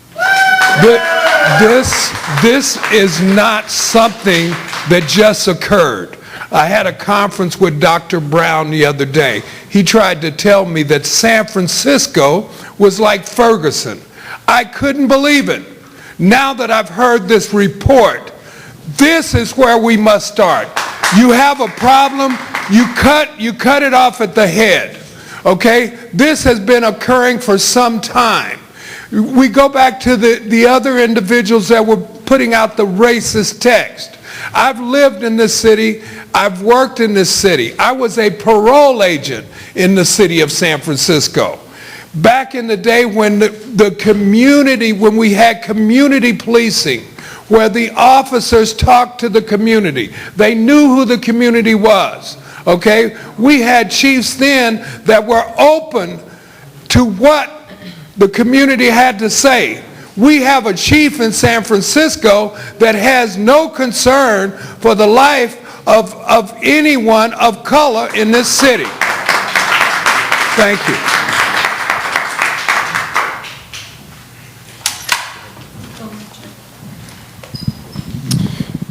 This is not something that just occurred. I had a conference with Dr. Brown the other day. He tried to tell me that San Francisco was like Ferguson. I couldn't believe it. Now that I've heard this report, this is where we must start. You have a problem, you cut it off at the head. Okay? This has been occurring for some time. We go back to the other individuals that were putting out the racist text. I've lived in this city. I've worked in this city. I was a parole agent in the city of San Francisco. Back in the day when the community, when we had community policing, where the officers talked to the community. They knew who the community was, okay? We had chiefs then that were open to what the community had to say. We have a chief in San Francisco that has no concern for the life of anyone of color in this city. Thank you.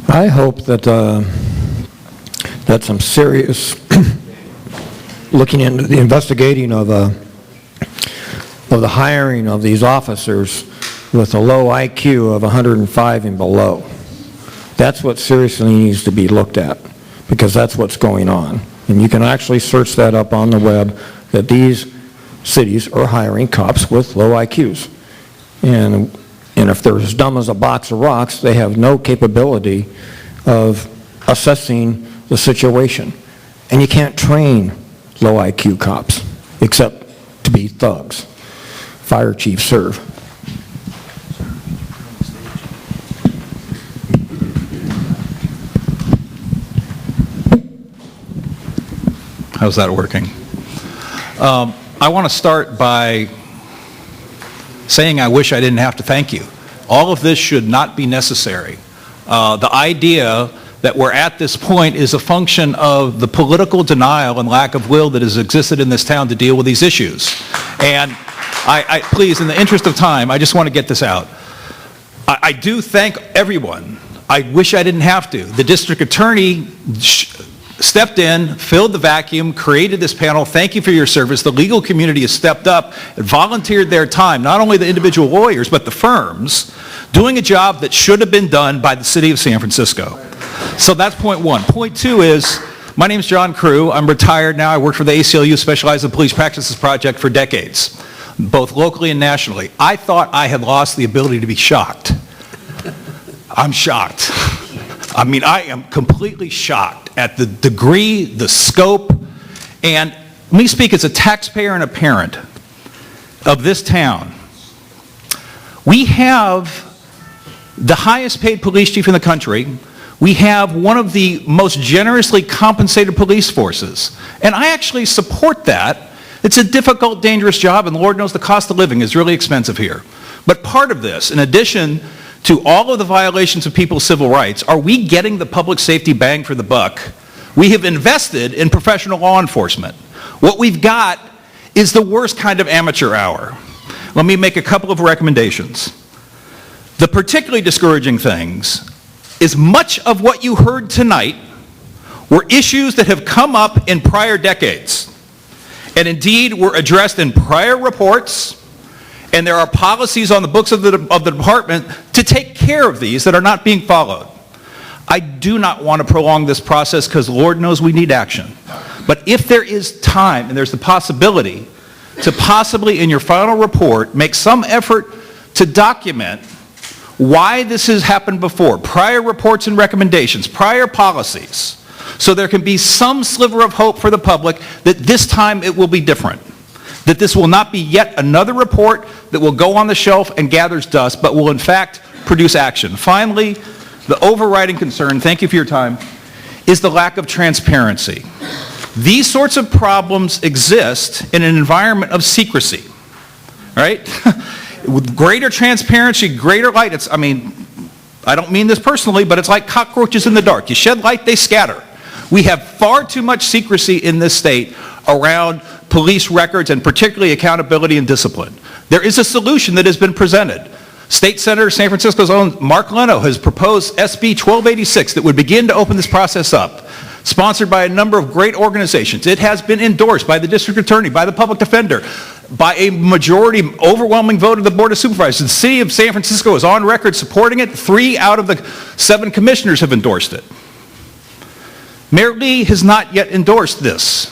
I hope that some serious looking into the investigating of the hiring of these officers with a low IQ of 105 and below. That's what seriously needs to be looked at, because that's what's going on. and you can actually search that up on the web, that these cities are hiring cops with low IQs. And if they're as dumb as a box of rocks, they have no capability of assessing the situation. And you can't train low IQ cops, except to be thugs. Fire chiefs serve. How's that working? I want to start by saying I wish I didn't have to thank you. All of this should not be necessary. The idea that we're at this point is a function of the political denial and lack of will that has existed in this town to deal with these issues. And I please, in the interest of time, I just want to get this out. I do thank everyone. I wish I didn't have to. The district attorney stepped in, filled the vacuum, created this panel. Thank you for your service. The legal community has stepped up and volunteered their time, not only the individual lawyers, but the firms, doing a job that should have been done by the city of San Francisco. So that's point one. Point two is, my name is John Crew. I'm retired now. I worked for the ACLU Specialized in Police Practices Project for decades, both locally and nationally. I thought I had lost the ability to be shocked. I'm shocked. I mean, I am completely shocked at the degree, the scope, and let me speak as a taxpayer and a parent of this town. We have the highest paid police chief in the country. We have one of the most generously compensated police forces. And I actually support that. It's a difficult, dangerous job, and Lord knows the cost of living is really expensive here. But part of this, in addition to all of the violations of people's civil rights, are we getting the public safety bang for the buck? We have invested in professional law enforcement. What we've got is the worst kind of amateur hour. Let me make a couple of recommendations. The particularly discouraging things is much of what you heard tonight were issues that have come up in prior decades, and indeed were addressed in prior reports, and there are policies on the books of the department to take care of these that are not being followed. I do not want to prolong this process because Lord knows we need action. But if there is time and there's the possibility to possibly in your final report make some effort to document why this has happened before, prior reports and recommendations, prior policies, so there can be some sliver of hope for the public that this time it will be different. That this will not be yet another report that will go on the shelf and gathers dust, but will in fact produce action. Finally, the overriding concern, thank you for your time, is the lack of transparency. These sorts of problems exist in an environment of secrecy, right? With greater transparency, greater light, I don't mean this personally, but it's like cockroaches in the dark. You shed light, they scatter. We have far too much secrecy in this state around police records and particularly accountability and discipline. There is a solution that has been presented. State Senator San Francisco's own Mark Leno has proposed SB 1286 that would begin to open this process up, sponsored by a number of great organizations. It has been endorsed by the district attorney, by the public defender, by a majority, overwhelming vote of the Board of Supervisors. The city of San Francisco is on record supporting it. 3 out of the 7 commissioners have endorsed it. Mayor Lee has not yet endorsed this.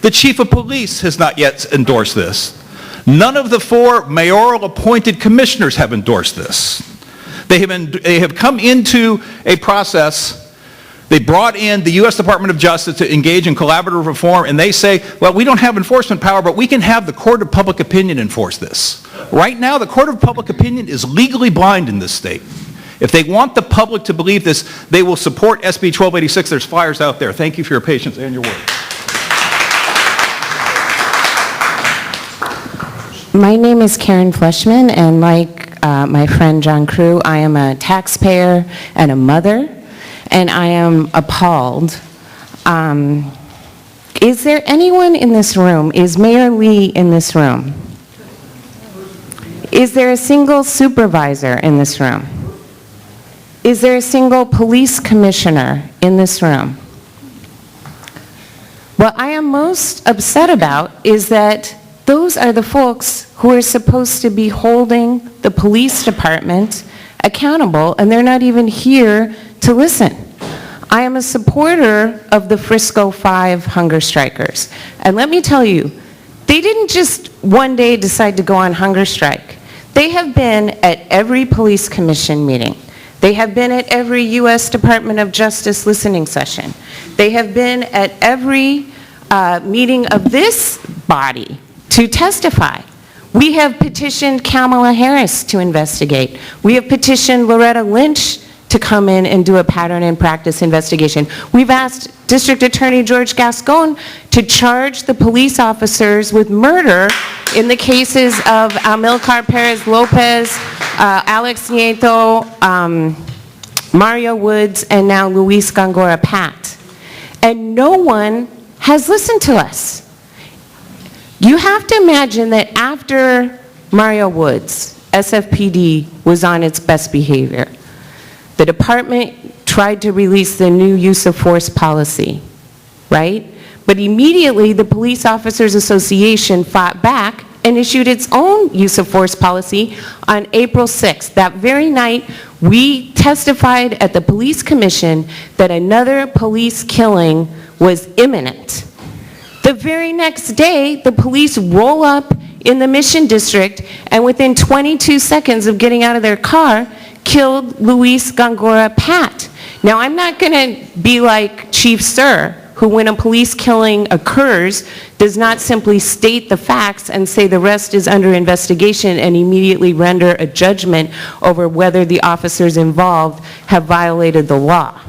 The chief of police has not yet endorsed this. None of the 4 mayoral appointed commissioners have endorsed this. They have come into a process. They brought in the U.S. Department of Justice to engage in collaborative reform, and they say, well, we don't have enforcement power, but we can have the Court of Public Opinion enforce this. Right now, the Court of Public Opinion is legally blind in this state. If they want the public to believe this, they will support SB 1286. There's flyers out there. Thank you for your patience and your work. My name is Karen Fleshman, and like my friend John Crew, I am a taxpayer and a mother, and I am appalled. Is there anyone in this room? Is Mayor Lee in this room? Is there a single supervisor in this room? Is there a single police commissioner in this room? What I am most upset about is that those are the folks who are supposed to be holding the police department accountable, and they're not even here to listen. I am a supporter of the Frisco 5 hunger strikers. And let me tell you, they didn't just one day decide to go on hunger strike. They have been at every police commission meeting. They have been at every U.S. Department of Justice listening session. They have been at every meeting of this body to testify. We have petitioned Kamala Harris to investigate. We have petitioned Loretta Lynch to come in and do a pattern and practice investigation. We've asked District Attorney George Gascon to charge the police officers with murder in the cases of Amilcar Perez Lopez, Alex Nieto, Mario Woods, and now Luis Gongora Pat. And no one has listened to us. You have to imagine that after Mario Woods, SFPD was on its best behavior. The department tried to release the new use of force policy, right? But immediately the Police Officers Association fought back and issued its own use of force policy on April 6th. That very night, we testified at the Police Commission that another police killing was imminent. The very next day, the police roll up in the Mission District and within 22 seconds of getting out of their car, killed Luis Gongora Pat. Now, I'm not going to be like Chief Sir, who when a police killing occurs, does not simply state the facts and say the rest is under investigation and immediately render a judgment over whether the officers involved have violated the law.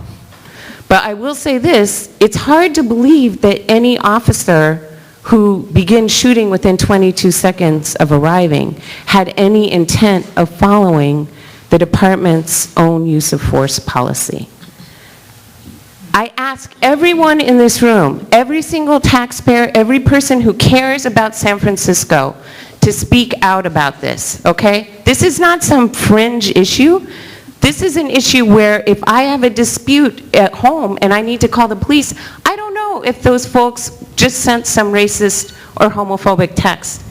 But I will say this, it's hard to believe that any officer who begins shooting within 22 seconds of arriving had any intent of following the department's own use of force policy. I ask everyone in this room, every single taxpayer, every person who cares about San Francisco to speak out about this, okay? This is not some fringe issue. This is an issue where if I have a dispute at home and I need to call the police, I don't know if those folks just sent some racist or homophobic text.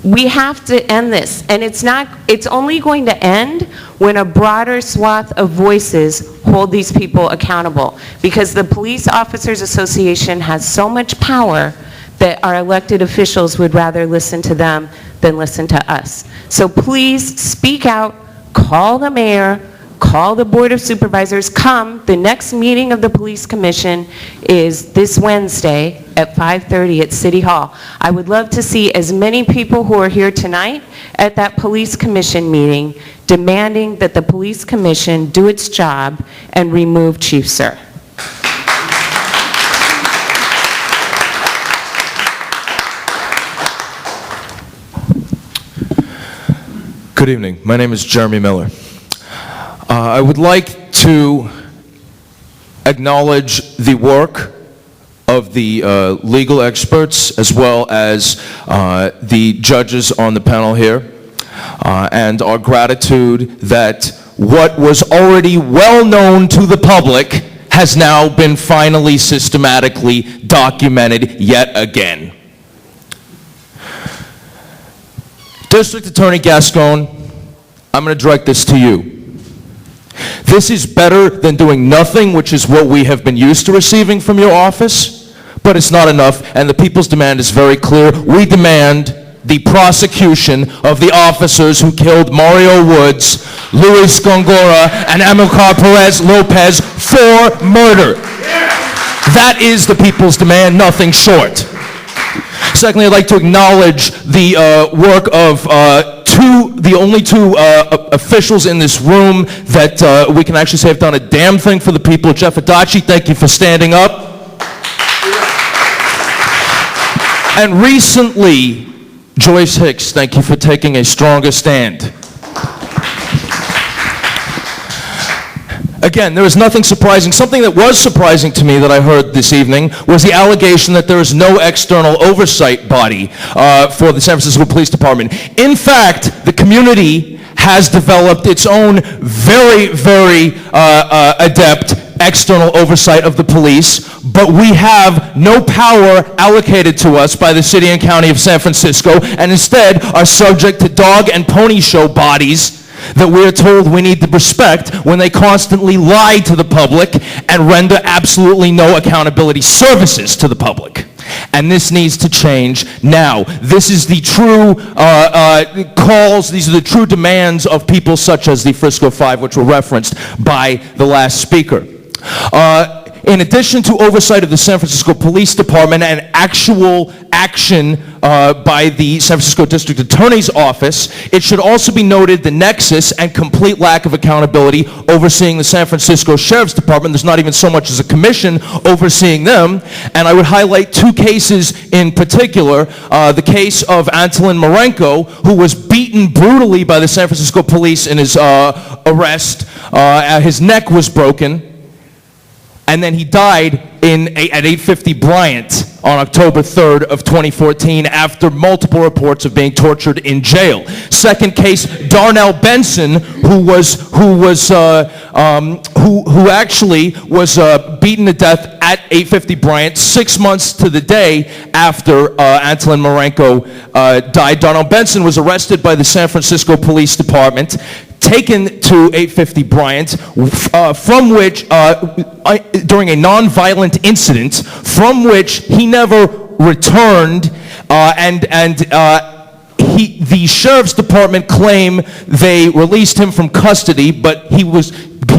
We have to end this, and it's only going to end when a broader swath of voices hold these people accountable, because the Police Officers Association has so much power that our elected officials would rather listen to them than listen to us. So please speak out, call the mayor, call the Board of Supervisors, come. The next meeting of the Police Commission is this Wednesday at 5:30 at City Hall. I would love to see as many people who are here tonight at that Police Commission meeting demanding that the Police Commission do its job and remove Chief Sir. Good evening. My name is Jeremy Miller. I would like to acknowledge the work of the legal experts as well as the judges on the panel here, and our gratitude that what was already well known to the public has now been finally systematically documented yet again. District Attorney Gascon, I'm going to direct this to you. This is better than doing nothing, which is what we have been used to receiving from your office, but it's not enough, and the people's demand is very clear. We demand the prosecution of the officers who killed Mario Woods, Luis Gongora, and Amilcar Perez Lopez for murder. That is the people's demand, nothing short. Secondly, I'd like to acknowledge the work of the only two officials in this room that we can actually say have done a damn thing for the people. Jeff Adachi, thank you for standing up. And recently, Joyce Hicks, thank you for taking a stronger stand. Again, there is nothing surprising. Something that was surprising to me that I heard this evening was the allegation that there is no external oversight body for the San Francisco Police Department. In fact, the community has developed its own very, very adept external oversight of the police, but we have no power allocated to us by the city and county of San Francisco, and instead are subject to dog and pony show bodies that we are told we need to respect when they constantly lie to the public and render absolutely no accountability services to the public. And this needs to change now. This is the true calls, these are the true demands of people such as the Frisco Five, which were referenced by the last speaker. In addition to oversight of the San Francisco Police Department and actual action by the San Francisco District Attorney's Office, it should also be noted the nexus and complete lack of accountability overseeing the San Francisco Sheriff's Department. There's not even so much as a commission overseeing them. And I would highlight two cases in particular. The case of Antolin Marenko, who was beaten brutally by the San Francisco police in his arrest. His neck was broken. And then he died at 850 Bryant on October 3rd of 2014 after multiple reports of being tortured in jail. Second case, Darnell Benson, who actually was beaten to death at 850 Bryant 6 months to the day after Antolin Marenko died. Darnell Benson was arrested by the San Francisco Police Department, taken to 850 Bryant, from which, during a non-violent incident, from which he never returned, the Sheriff's Department claim they released him from custody, but he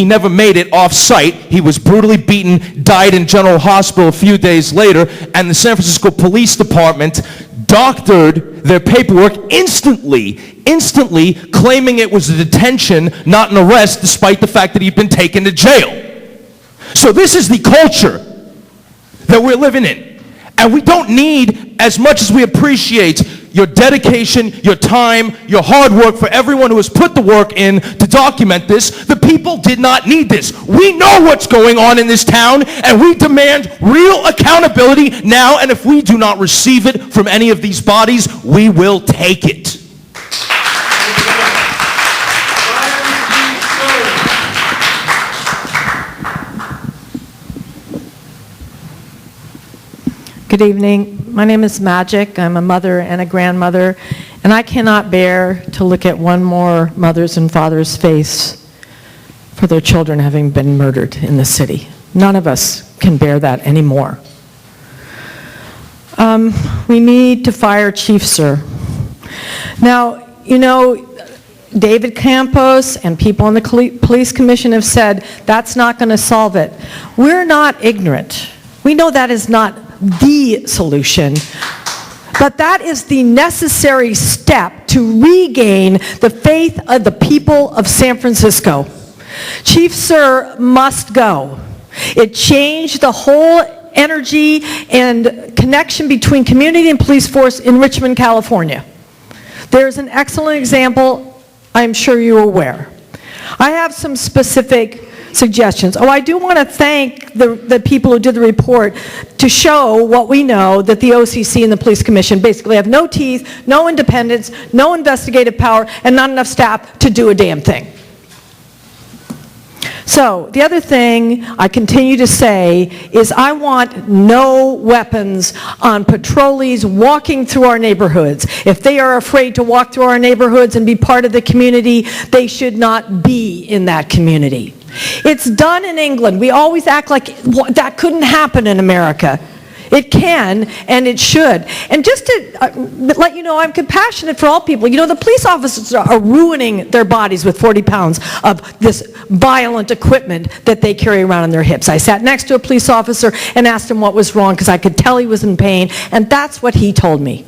never made it off-site. He was brutally beaten, died in General Hospital a few days later, and the San Francisco Police Department doctored their paperwork instantly, claiming it was a detention, not an arrest, despite the fact that he'd been taken to jail. So this is the culture that we're living in. And we don't need, as much as we appreciate your dedication, your time, your hard work for everyone who has put the work in to document this, the people did not need this. We know what's going on in this town, and we demand real accountability now, and if we do not receive it from any of these bodies, we will take it. Good evening. My name is Magic. I'm a mother and a grandmother, and I cannot bear to look at one more mother's and father's face for their children having been murdered in the city. None of us can bear that anymore. We need to fire Chief Sir. Now, you know, David Campos and people on the police commission have said that's not going to solve it. We're not ignorant. We know that is not the solution, but that is the necessary step to regain the faith of the people of San Francisco. Chief Sir must go. It changed the whole energy and connection between community and police force in Richmond, California. There's an excellent example, I'm sure you're aware. I have some specific suggestions. Oh, I do want to thank the people who did the report to show what we know, that the OCC and the police commission basically have no teeth, no independence, no investigative power, and not enough staff to do a damn thing. So the other thing I continue to say is I want no weapons on patrollees walking through our neighborhoods. If they are afraid to walk through our neighborhoods and be part of the community, they should not be in that community. It's done in England. We always act like that couldn't happen in America. It can, and it should. And just to let you know, I'm compassionate for all people. You know, the police officers are ruining their bodies with 40 pounds of this violent equipment that they carry around on their hips. I sat next to a police officer and asked him what was wrong because I could tell he was in pain, and that's what he told me.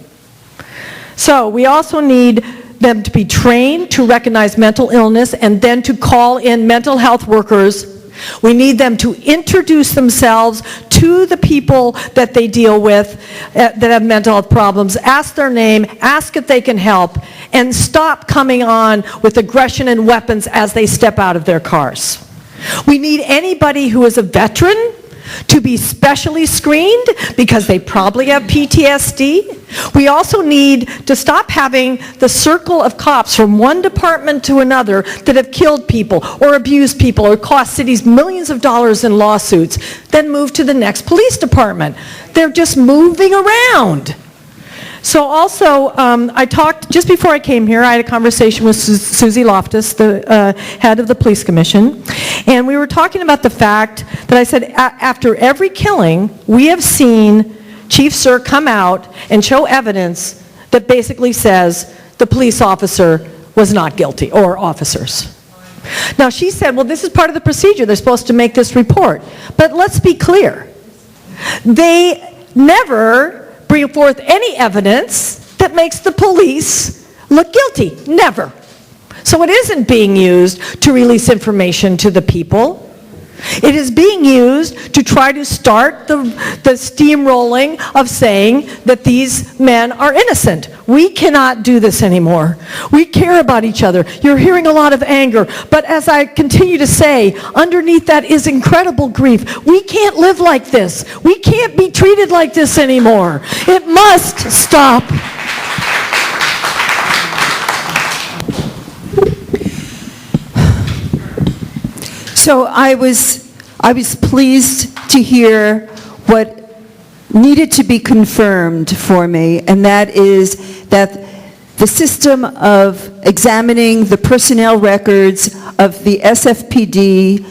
So we also need them to be trained to recognize mental illness and then to call in mental health workers. We need them to introduce themselves to the people that they deal with that have mental health problems, ask their name, ask if they can help, and stop coming on with aggression and weapons as they step out of their cars. We need anybody who is a veteran to be specially screened because they probably have PTSD. We also need to stop having the circle of cops from one department to another that have killed people or abused people or cost cities millions of dollars in lawsuits, then move to the next police department. They're just moving around. So also, I talked, just before I came here, I had a conversation with Susie Loftus, the head of the police commission, and we were talking about the fact that I said after every killing, we have seen Chief Sir come out and show evidence that basically says the police officer was not guilty, or officers. Now she said, well, this is part of the procedure, they're supposed to make this report. But let's be clear, they never bring forth any evidence that makes the police look guilty. Never. So it isn't being used to release information to the people. It is being used to try to start the steamrolling of saying that these men are innocent. We cannot do this anymore. We care about each other. You're hearing a lot of anger, but as I continue to say, underneath that is incredible grief. We can't live like this. We can't be treated like this anymore. It must stop. So I was pleased to hear what needed to be confirmed for me, and that is that the system of examining the personnel records of the SFPD,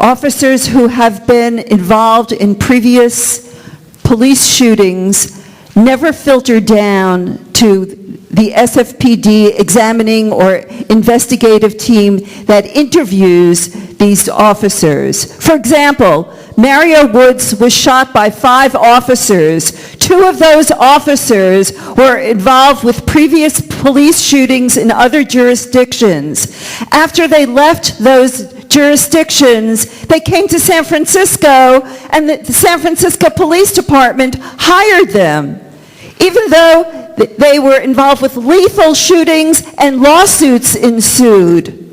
officers who have been involved in previous police shootings, never filter down to the SFPD examining or investigative team that interviews these officers. For example, Mario Woods was shot by 5 officers. 2 of those officers were involved with previous police shootings in other jurisdictions. After they left those jurisdictions, they came to San Francisco, and the San Francisco Police Department hired them, even though they were involved with lethal shootings and lawsuits ensued.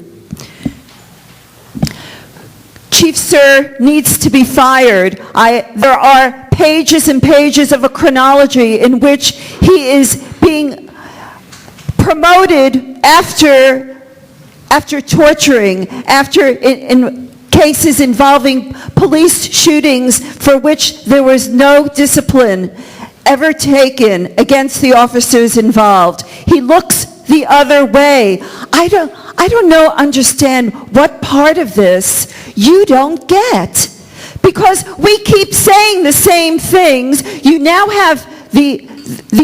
Chief Sir needs to be fired. There are pages and pages of a chronology in which he is being promoted after torturing, in cases involving police shootings for which there was no discipline ever taken against the officers involved. He looks the other way. I don't understand what part of this you don't get. Because we keep saying the same things. You now have the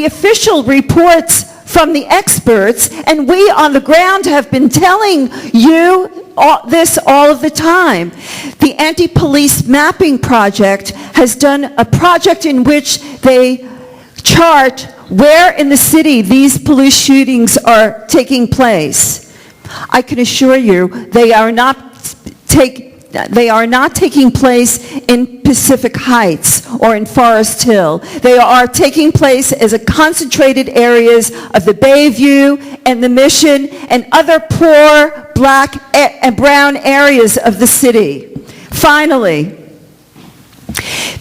official reports from the experts, and we on the ground have been telling you this all of the time. The Anti-Police Mapping Project has done a project in which they chart where in the city these police shootings are taking place. I can assure you they are not taking place in Pacific Heights or in Forest Hill. They are taking place as a concentrated areas of the Bayview and the Mission and other poor black and brown areas of the city. Finally,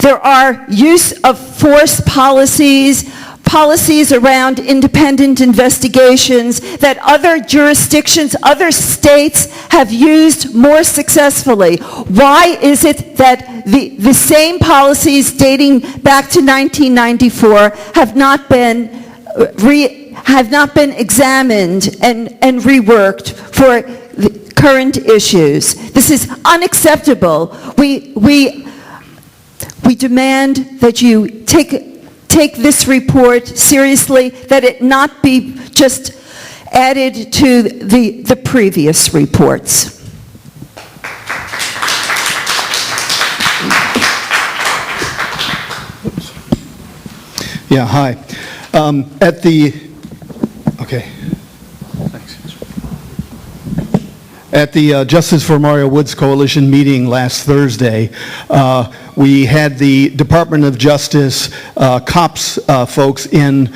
there are use of force policies around independent investigations that other jurisdictions, other states have used more successfully. Why is it that the same policies dating back to 1994 have not been examined and reworked for the current issues? This is unacceptable. We demand that you take this report seriously, that it not be just added to the previous reports. Yeah, hi. At the Justice for Mario Woods Coalition meeting last Thursday, we had the Department of Justice cops folks in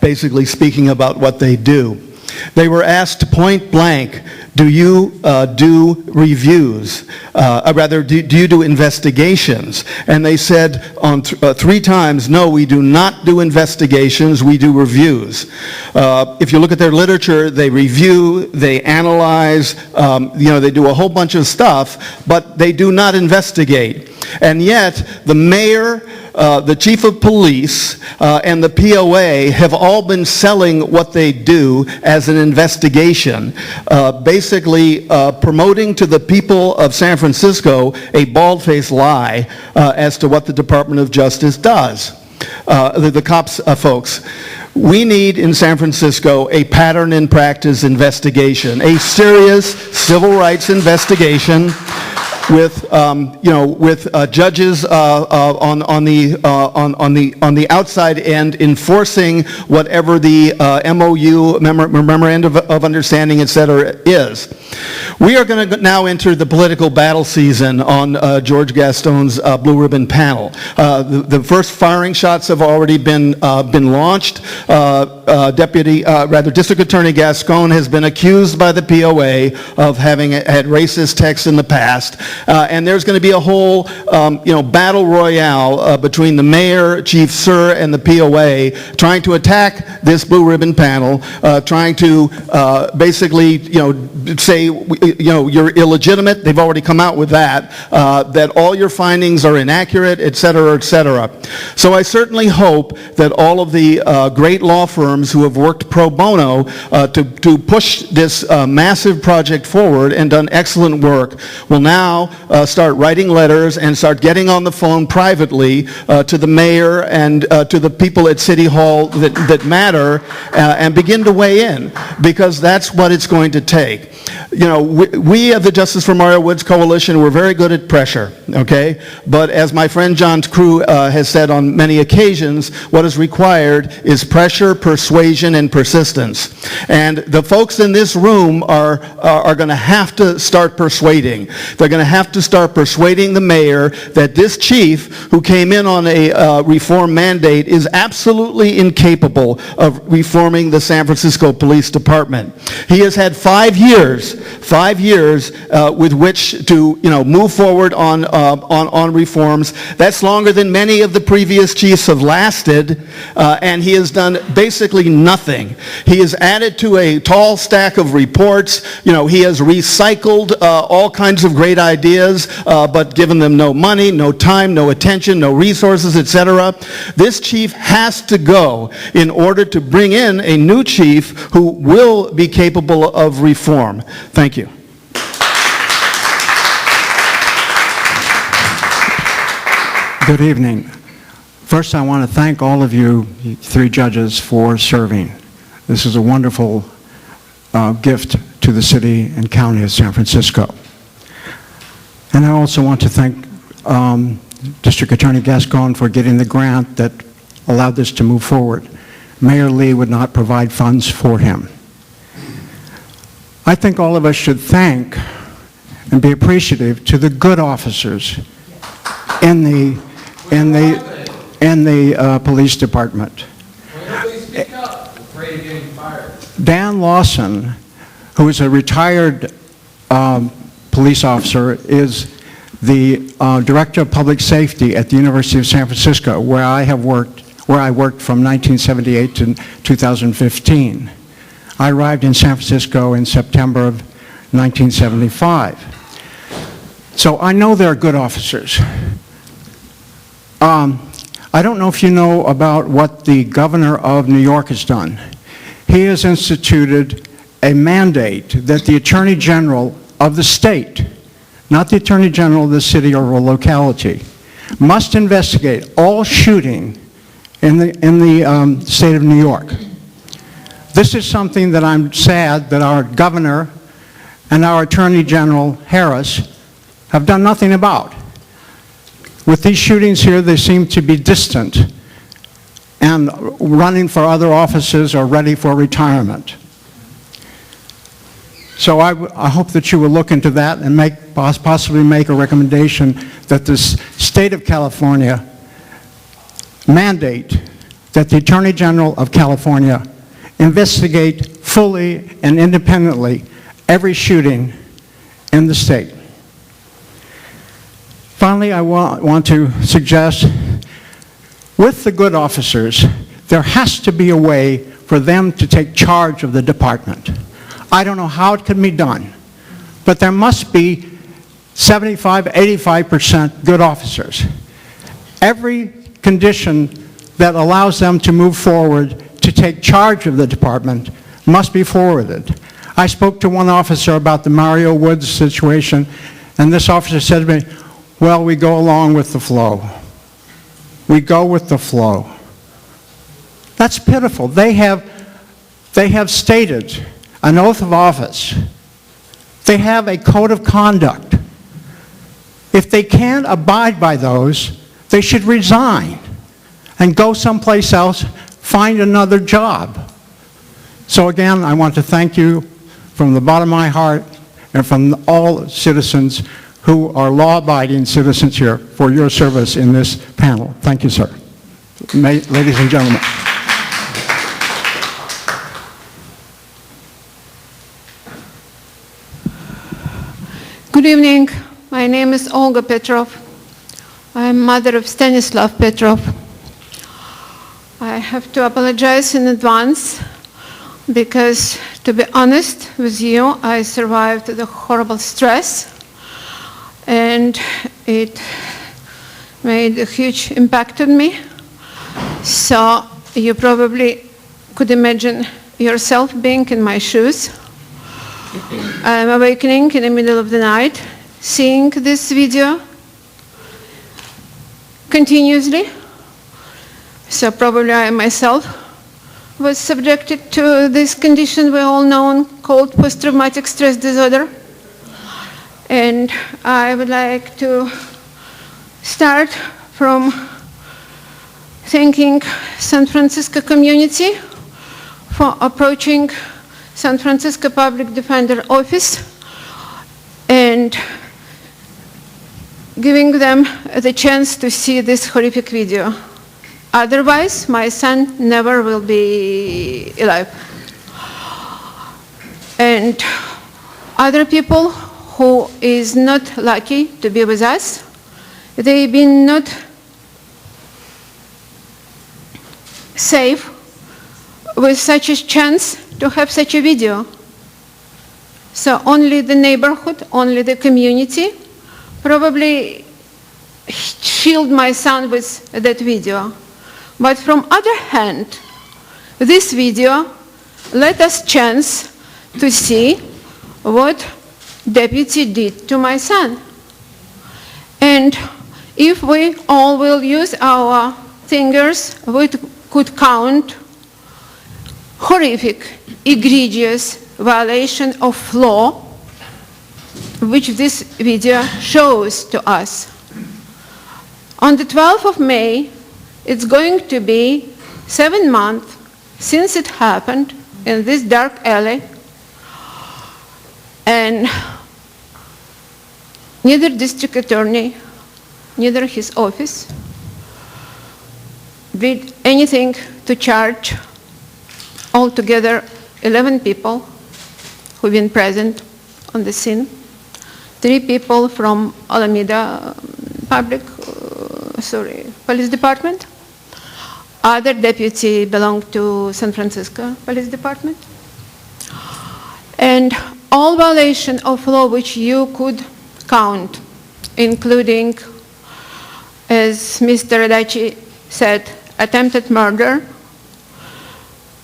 basically speaking about what they do. They were asked point blank, do you do reviews? Do you do investigations? And they said on 3 times, no, we do not do investigations, we do reviews. If you look at their literature, they review, they analyze, they do a whole bunch of stuff, but they do not investigate. And yet, the mayor the chief of police and the POA have all been selling what they do as an investigation, basically promoting to the people of San Francisco a bald-faced lie as to what the Department of Justice does. The cops folks. We need in San Francisco a pattern in practice investigation, a serious civil rights investigation with judges on the outside end enforcing whatever the MOU, memorandum of understanding, etc. is. We are going to now enter the political battle season on George Gaston's Blue Ribbon panel. The first firing shots have already been launched. District Attorney Gascon has been accused by the POA of having had racist texts in the past. And there's going to be a whole, battle royale between the mayor, Chief Sir, and the POA trying to attack this Blue Ribbon panel, trying to basically, say, you're illegitimate. They've already come out with that, that all your findings are inaccurate, et cetera, et cetera. So I certainly hope that all of the great law firms who have worked pro bono to push this massive project forward and done excellent work will now start writing letters and start getting on the phone privately to the mayor and to the people at City Hall that matter and begin to weigh in, because that's what it's going to take. We of the Justice for Mario Woods Coalition, we're very good at pressure, okay? But as my friend John Crew has said on many occasions, what is required is pressure, persuasion, and persistence. And the folks in this room are going to have to start persuading. They're going to have to start persuading the mayor that this chief who came in on a reform mandate is absolutely incapable of reforming the San Francisco Police Department. He has had 5 years with which to move forward on reforms. That's longer than many of the previous chiefs have lasted, and he has done basically nothing. He has added to a tall stack of reports. He has recycled all kinds of great ideas, but given them no money, no time, no attention, no resources, etc. This chief has to go in order to bring in a new chief who will be capable of reform. Thank you. Good evening. First, I want to thank all of you 3 judges for serving. This is a wonderful gift to the city and county of San Francisco. And I also want to thank District Attorney Gascon for getting the grant that allowed this to move forward. Mayor Lee would not provide funds for him. I think all of us should thank and be appreciative to the good officers in the police department. Dan Lawson, who is a retired police officer, is the Director of Public Safety at the University of San Francisco, where I worked from 1978 to 2015. I arrived in San Francisco in September of 1975. So I know they're good officers. I don't know if you know about what the governor of New York has done. He has instituted a mandate that the Attorney General of the state, not the Attorney General of the city or a locality, must investigate all shooting in the state of New York. This is something that I'm sad that our governor and our Attorney General Harris have done nothing about. With these shootings here, they seem to be distant and running for other offices or ready for retirement. So I hope that you will look into that and possibly make a recommendation that the state of California mandate that the Attorney General of California investigate fully and independently every shooting in the state. Finally, I want to suggest, with the good officers, there has to be a way for them to take charge of the department. I don't know how it can be done, but there must be 75, 85% good officers. Every condition that allows them to move forward to take charge of the department must be forwarded. I spoke to one officer about the Mario Woods situation, and this officer said to me, well, we go along with the flow. We go with the flow. That's pitiful. They have stated an oath of office. They have a code of conduct. If they can't abide by those, they should resign and go someplace else, find another job. So again, I want to thank you from the bottom of my heart and from all citizens who are law-abiding citizens here for your service in this panel. Thank you, sir. Ladies and gentlemen. Good evening. My name is Olga Petrov. I'm mother of Stanislav Petrov. I have to apologize in advance because, to be honest with you, I survived the horrible stress and it made a huge impact on me. So you probably could imagine yourself being in my shoes. I'm awakening in the middle of the night, seeing this video continuously. So probably I myself was subjected to this condition we all know called post-traumatic stress disorder. And I would like to start from thanking San Francisco community for approaching San Francisco Public Defender Office and giving them the chance to see this horrific video. Otherwise, my son never will be alive. And other people who is not lucky to be with us, they've been not safe with such a chance to have such a video. So only the neighborhood, only the community probably shield my son with that video. But from other hand, this video let us chance to see what deputy did to my son. And if we all will use our fingers, we could count horrific, egregious violation of law which this video shows to us. On the 12th of May, it's going to be 7 months since it happened in this dark alley, and neither district attorney, neither his office did anything to charge altogether 11 people who've been present on the scene. 3 people from Alameda Police Department. Other deputy belonged to San Francisco Police Department. And all violation of law which you could count, including, as Mr. Adachi said, attempted murder,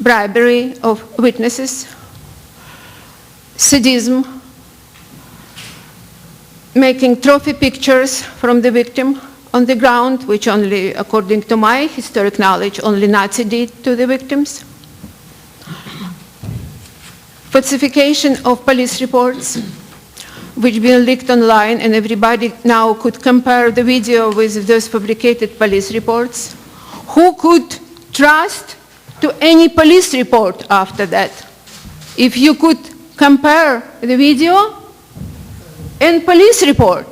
bribery of witnesses, sadism, making trophy pictures from the victim on the ground, which only, according to my historic knowledge, only Nazi did to the victims. Falsification of police reports, which been leaked online, and everybody now could compare the video with those fabricated police reports. Who could trust to any police report after that? If you could compare the video and police report,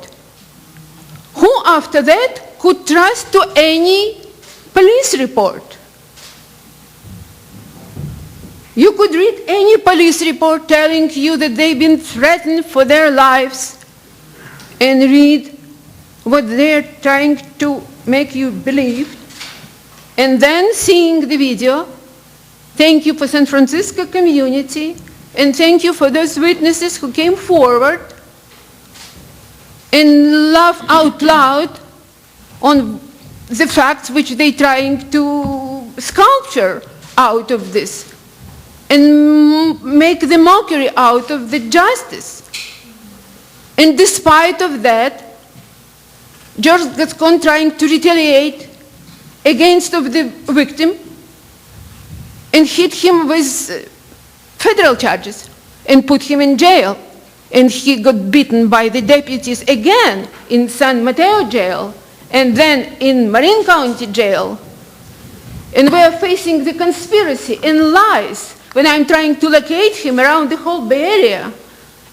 who after that could trust to any police report? You could read any police report telling you that they've been threatened for their lives and read what they're trying to make you believe, and then seeing the video. Thank you for San Francisco community, and thank you for those witnesses who came forward and laugh out loud on the facts which they're trying to sculpture out of this and make the mockery out of the justice. And despite of that, George Gascon trying to retaliate against of the victim and hit him with federal charges and put him in jail. And he got beaten by the deputies again in San Mateo jail and then in Marin County jail. And we are facing the conspiracy and lies when I'm trying to locate him around the whole Bay Area.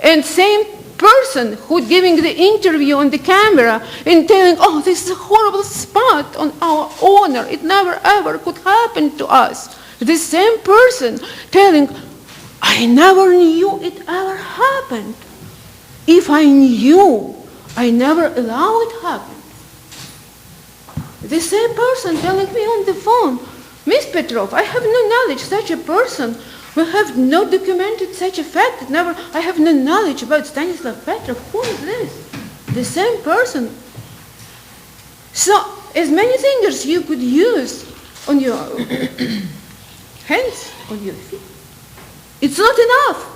And same person who giving the interview on the camera and telling, oh, this is a horrible spot on our honor. It never ever could happen to us. The same person telling, I never knew it ever happened. If I knew, I never allow it happen. The same person telling me on the phone, Miss Petrov, I have no knowledge such a person. We have not documented such a fact. I have no knowledge about Stanislav Petrov. Who is this? The same person. So, as many fingers you could use on your hands, on your feet, it's not enough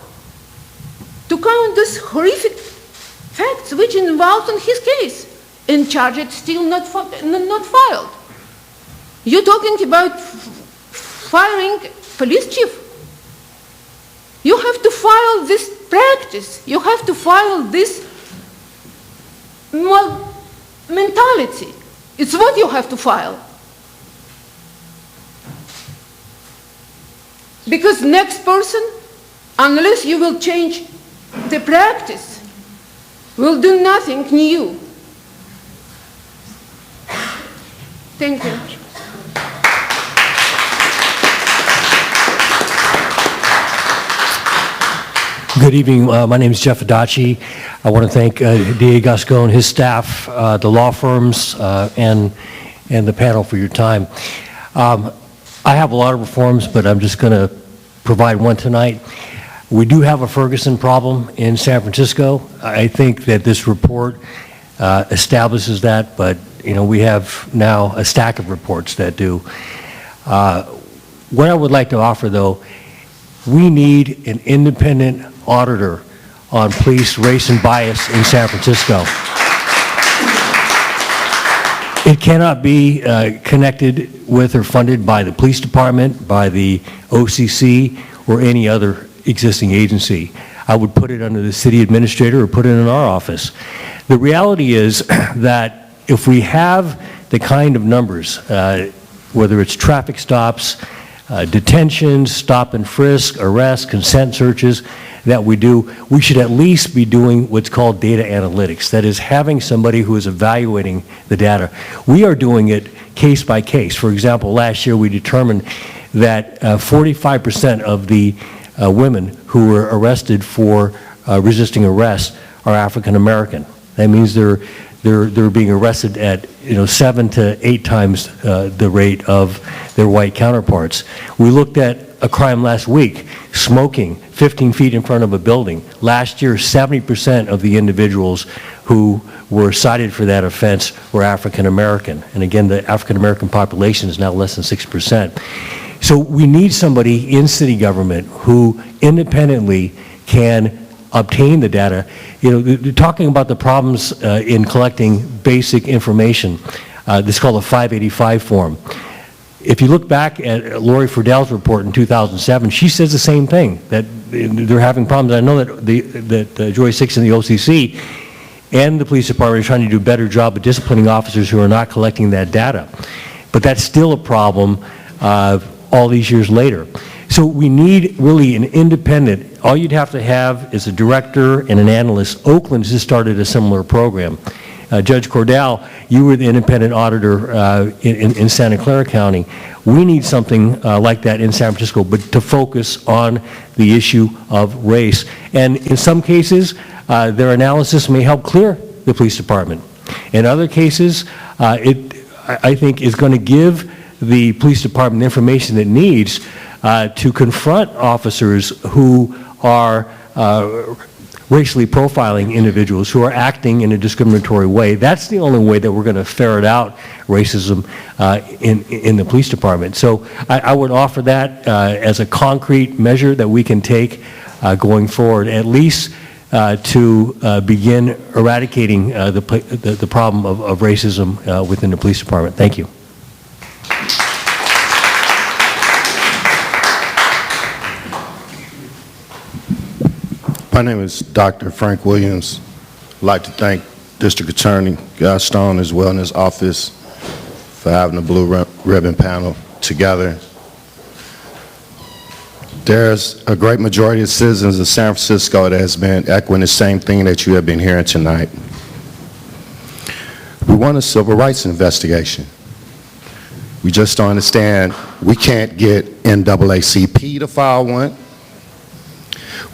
to count those horrific facts which involved in his case and charge it still not filed. You're talking about firing police chief. You have to file this practice. You have to file this mentality. It's what you have to file. Because next person, unless you will change the practice, will do nothing new. Thank you. Good evening. My name is Jeff Adachi. I want to thank DA Gascon, his staff, the law firms, and the panel for your time. I have a lot of reforms, but I'm just going to provide one tonight. We do have a Ferguson problem in San Francisco. I think that this report establishes that, but we have now a stack of reports that do. What I would like to offer, though, we need an independent auditor on police race and bias in San Francisco. It cannot be connected with or funded by the police department, by the OCC, or any other existing agency. I would put it under the city administrator or put it in our office. The reality is that if we have the kind of numbers, whether it's traffic stops, detentions, stop and frisk, arrests, consent searches that we do, we should at least be doing what's called data analytics. That is, having somebody who is evaluating the data. We are doing it case by case. For example, last year we determined that 45% of the women who were arrested for resisting arrest are African American. That means they're being arrested at 7 to 8 times the rate of their white counterparts. We looked at a crime last week, smoking 15 feet in front of a building. Last year, 70% of the individuals who were cited for that offense were African American. And again, the African American population is now less than 6%. So we need somebody in city government who independently can obtain the data. Talking about the problems in collecting basic information, this is called a 585 form. If you look back at Lori Friedell's report in 2007, she says the same thing, that they're having problems. I know that Joy Six and the OCC and the police department are trying to do a better job of disciplining officers who are not collecting that data. But that's still a problem all these years later. So we need really an independent, all you'd have to have is a director and an analyst. Oakland just started a similar program. Judge Cordell, you were the independent auditor in Santa Clara County. We need something like that in San Francisco, but to focus on the issue of race. And in some cases, their analysis may help clear the police department. In other cases, I think is going to give the police department the information it needs to confront officers who are racially profiling individuals who are acting in a discriminatory way. That's the only way that we're going to ferret out racism in the police department. So I would offer that as a concrete measure that we can take going forward, at least to begin eradicating the problem of racism within the police department. Thank you. My name is Dr. Frank Williams. I'd like to thank District Attorney Gaston as well in his office for having the Blue Ribbon panel together. There's a great majority of citizens of San Francisco that has been echoing the same thing that you have been hearing tonight. We want a civil rights investigation. We just don't understand, we can't get NAACP to file one.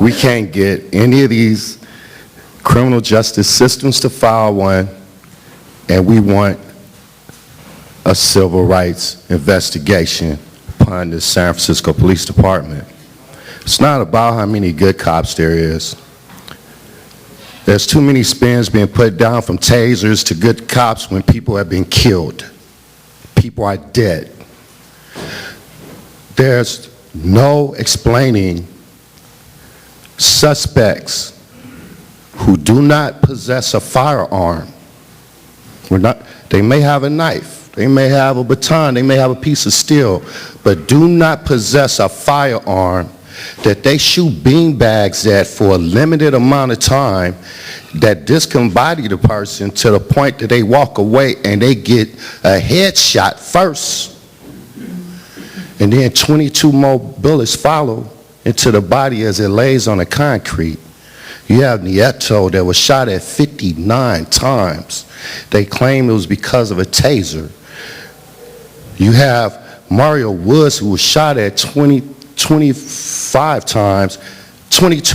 We can't get any of these criminal justice systems to file one, and we want a civil rights investigation upon the San Francisco Police Department. It's not about how many good cops there is. There's too many spins being put down from tasers to good cops when people have been killed. People are dead. There's no explaining suspects who do not possess a firearm. They may have a knife, they may have a baton, they may have a piece of steel, but do not possess a firearm that they shoot beanbags at for a limited amount of time that discombobulate the person to the point that they walk away and they get a headshot first. And then 22 more bullets follow into the body as it lays on the concrete. You have Nieto that was shot at 59 times. They claim it was because of a taser. You have Mario Woods who was shot at 22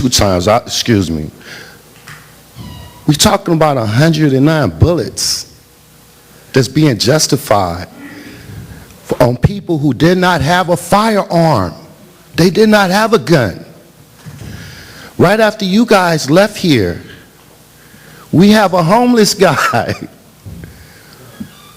times, excuse me. We're talking about 109 bullets that's being justified on people who did not have a firearm. They did not have a gun. Right after you guys left here, we have a homeless guy.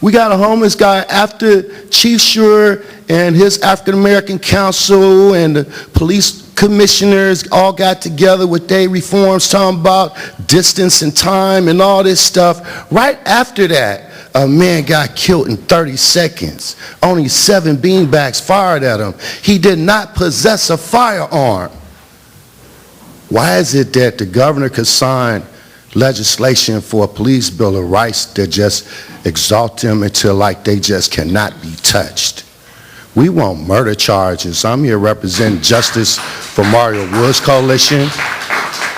We got a homeless guy after Chief Schur and his African American Council and the police commissioners all got together with their reforms talking about distance and time and all this stuff. Right after that, a man got killed in 30 seconds. Only 7 beanbags fired at him. He did not possess a firearm. Why is it that the governor could sign legislation for a police bill of rights that just exalt them until like they just cannot be touched? We want murder charges. I'm here representing Justice for Mario Woods Coalition.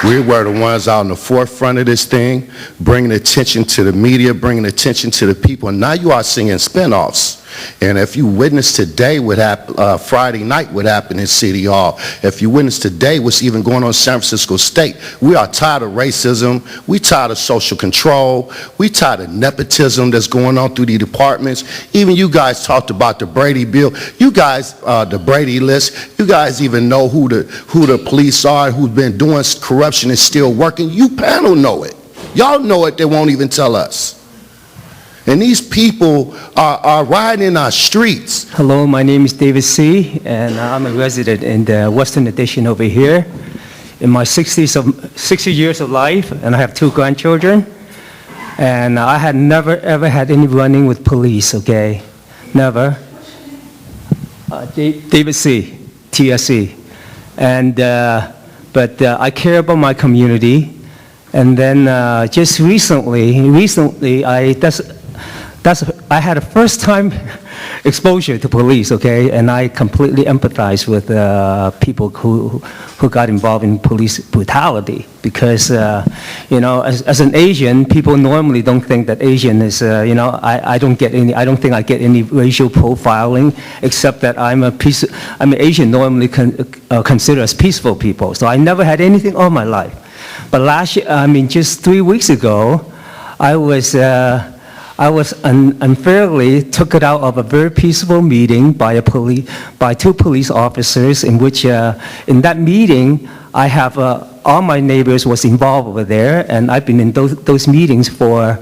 We were the ones out in the forefront of this thing, bringing attention to the media, bringing attention to the people. And now you are seeing spinoffs. And if you witness today what happened, Friday night what happened in City Hall, if you witness today what's even going on in San Francisco State, we are tired of racism, we tired of social control, we tired of nepotism that's going on through the departments. Even you guys talked about the Brady bill. You guys, the Brady list, you guys even know who the police are, who's been doing corruption and still working. You panel know it. Y'all know it, they won't even tell us. And these people are riding in our streets. Hello, my name is David C., and I'm a resident in the Western Addition over here. In my 60 years of life, and I have 2 grandchildren, and I had never ever had any run-in with police, okay? Never. David C., TSC. And, but I care about my community, and then just recently, I had a first-time exposure to police, okay, and I completely empathize with people who got involved in police brutality because, you know, as an Asian, people normally don't think that Asian is, you know, I don't think I get any racial profiling except that I'm an Asian normally considered as peaceful people, so I never had anything all my life. But just 3 weeks ago, I was unfairly took it out of a very peaceful meeting by 2 police officers in which, in that meeting, I have, all my neighbors was involved over there, and I've been in those meetings for,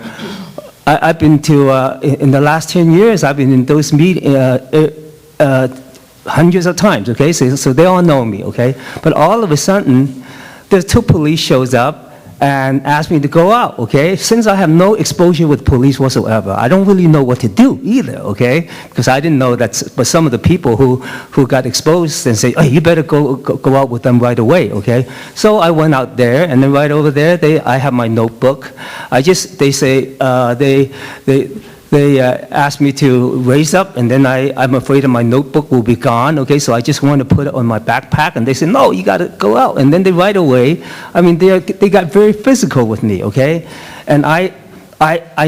I've been to, in the last 10 years, I've been in those meetings hundreds of times, okay? So they all know me, okay? But all of a sudden, the two police shows up and asked me to go out, okay? Since I have no exposure with police whatsoever, I don't really know what to do either, okay? Because I didn't know that, but some of the people who got exposed and say, oh, you better go out with them right away, okay? So I went out there, and then right over there, I have my notebook. They say, they asked me to raise up, and then I'm afraid that my notebook will be gone, okay? So I just want to put it on my backpack, and they said, no, you got to go out. And then they right away, I mean, they got very physical with me, okay? And I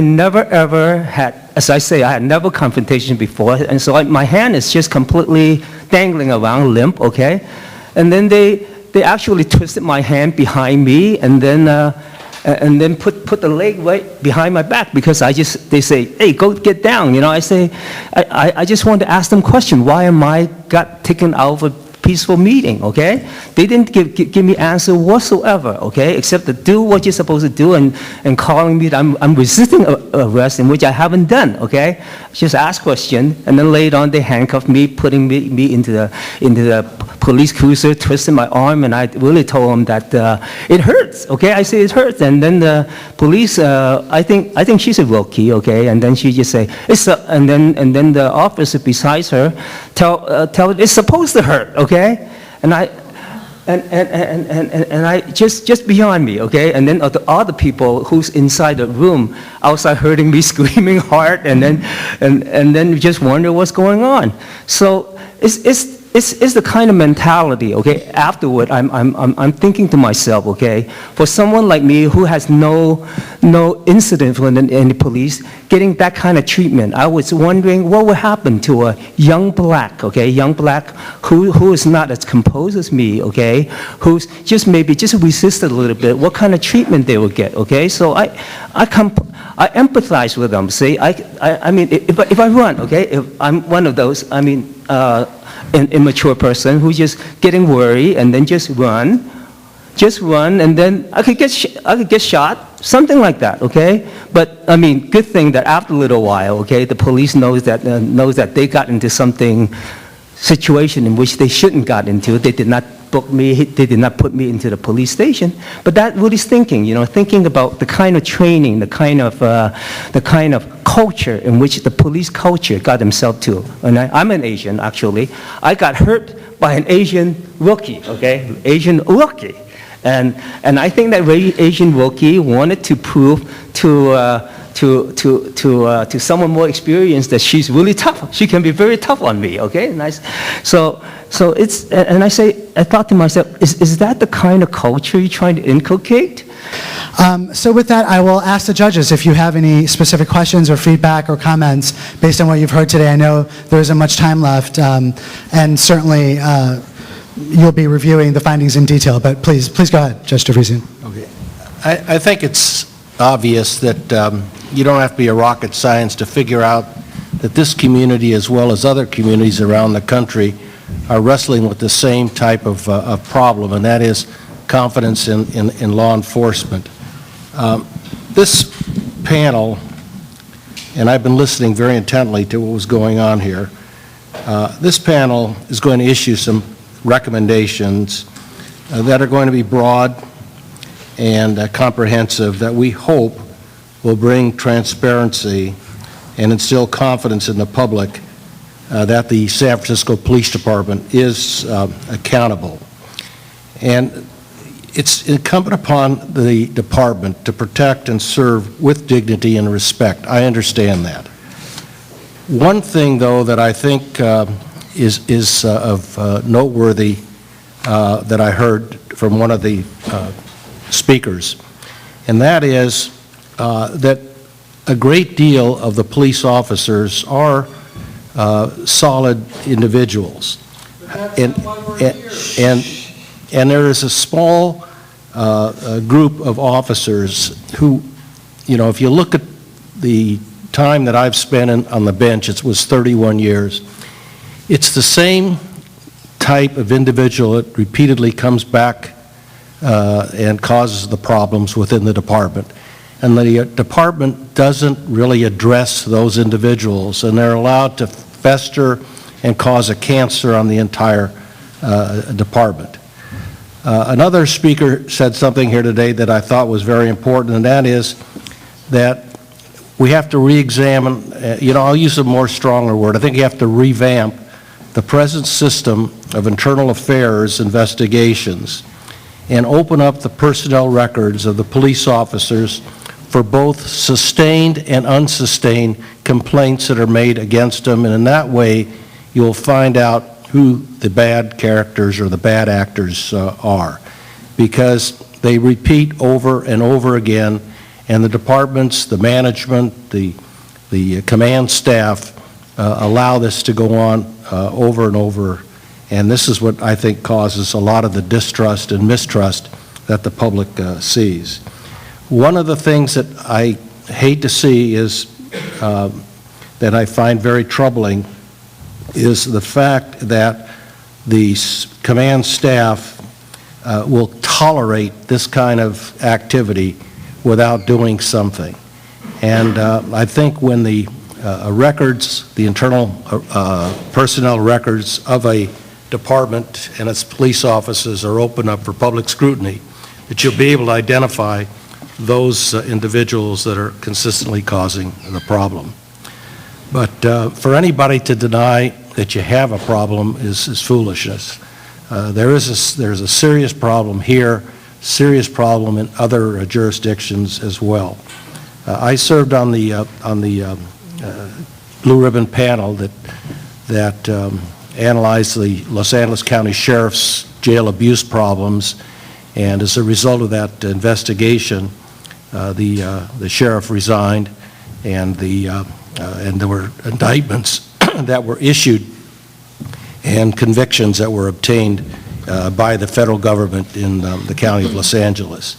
never ever had, as I say, I had never confrontation before, and so my hand is just completely dangling around, limp, okay? And then they actually twisted my hand behind me, and then put the leg right behind my back, because they say, hey, go get down, you know. I say, I just want to ask them a question. Why am I got taken out of a peaceful meeting, okay? They didn't give me answer whatsoever, okay, except to do what you're supposed to do, and calling me that I'm resisting arrest, in which I haven't done, okay? Just ask question, and then later on they handcuffed me, putting me into the police cruiser, twisting my arm, and I really told them that it hurts, okay? I say it hurts, and then the police, I think she's a rookie, okay? And then she just say, and then the officer beside her tell her it's supposed to hurt, okay? And I just beyond me, okay? And then the other people who's inside the room outside hurting me, screaming hard, and then just wonder what's going on. So it's the kind of mentality, okay? Afterward, I'm thinking to myself, okay, for someone like me who has no incident with any police, getting that kind of treatment, I was wondering what would happen to a young black, okay, who is not as composed as me, okay, who's maybe resisted a little bit, what kind of treatment they would get, okay? So I empathize with them. See, I mean, if I run, okay, if I'm one of those, I mean, an immature person who's just getting worried and then just run, and then I could get shot, something like that, okay? But I mean, good thing that after a little while, okay, the police knows that they got into something situation in which they shouldn't got into. They did not book me. They did not put me into the police station. But that really is thinking, you know, thinking about the kind of training, the kind of culture in which the police culture got themselves to. And I'm an Asian, actually. I got hurt by an Asian rookie, okay, Asian rookie. And I think that Asian rookie wanted to prove to someone more experienced that she's really tough. She can be very tough on me, okay? Nice. So it's, and I thought to myself, is that the kind of culture you're trying to inculcate? So with that, I will ask the judges if you have any specific questions or feedback or comments based on what you've heard today. I know there isn't much time left, and certainly you'll be reviewing the findings in detail, but please go ahead, Judge Tevrizian. Okay. I think it's obvious that you don't have to be a rocket science to figure out that this community, as well as other communities around the country, are wrestling with the same type of problem, and that is confidence in law enforcement. This panel, and I've been listening very intently to what was going on here, this panel is going to issue some recommendations that are going to be broad and comprehensive, that we hope will bring transparency and instill confidence in the public that the San Francisco Police Department is accountable. And it's incumbent upon the department to protect and serve with dignity and respect. I understand that. One thing, though, that I think is noteworthy that I heard from one of the speakers, and that is that a great deal of the police officers are solid individuals. And there is a small group of officers who, you know, if you look at the time that I've spent on the bench, it was 31 years. It's the same type of individual that repeatedly comes back and causes the problems within the department. And the department doesn't really address those individuals, and they're allowed to fester and cause a cancer on the entire department. Another speaker said something here today that I thought was very important, and that is that we have to re-examine, I'll use a more stronger word. I think you have to revamp the present system of internal affairs investigations and open up the personnel records of the police officers for both sustained and unsustained complaints that are made against them, and in that way you'll find out who the bad characters or the bad actors are, because they repeat over and over again, and the departments, the management, the command staff allow this to go on over and over, and this is what I think causes a lot of the distrust and mistrust that the public sees. One of the things that I hate to see is, that I find very troubling, is the fact that the command staff will tolerate this kind of activity without doing something. And I think when the records, the internal personnel records of a department and its police offices are open up for public scrutiny, that you'll be able to identify those individuals that are consistently causing the problem. But for anybody to deny that you have a problem is foolishness. There's a serious problem here, serious problem in other jurisdictions as well. I served on the Blue Ribbon panel that analyzed the Los Angeles County Sheriff's jail abuse problems, and as a result of that investigation, the sheriff resigned, and there were indictments that were issued and convictions that were obtained by the federal government in the county of Los Angeles.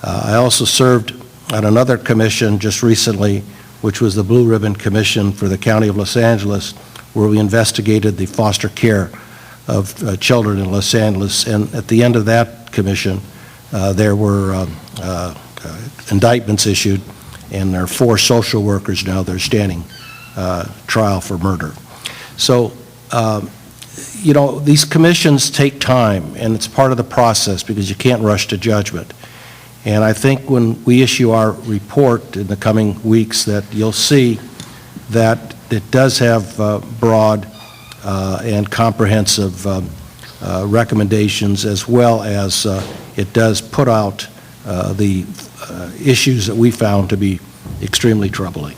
I also served on another commission just recently, which was the Blue Ribbon Commission for the county of Los Angeles, where we investigated the foster care of children in Los Angeles. And at the end of that commission, there were indictments issued, and there are 4 social workers now that are standing trial for murder. So, these commissions take time, and it's part of the process because you can't rush to judgment. And I think when we issue our report in the coming weeks that you'll see that it does have broad and comprehensive recommendations, as well as it does put out the issues that we found to be extremely troubling.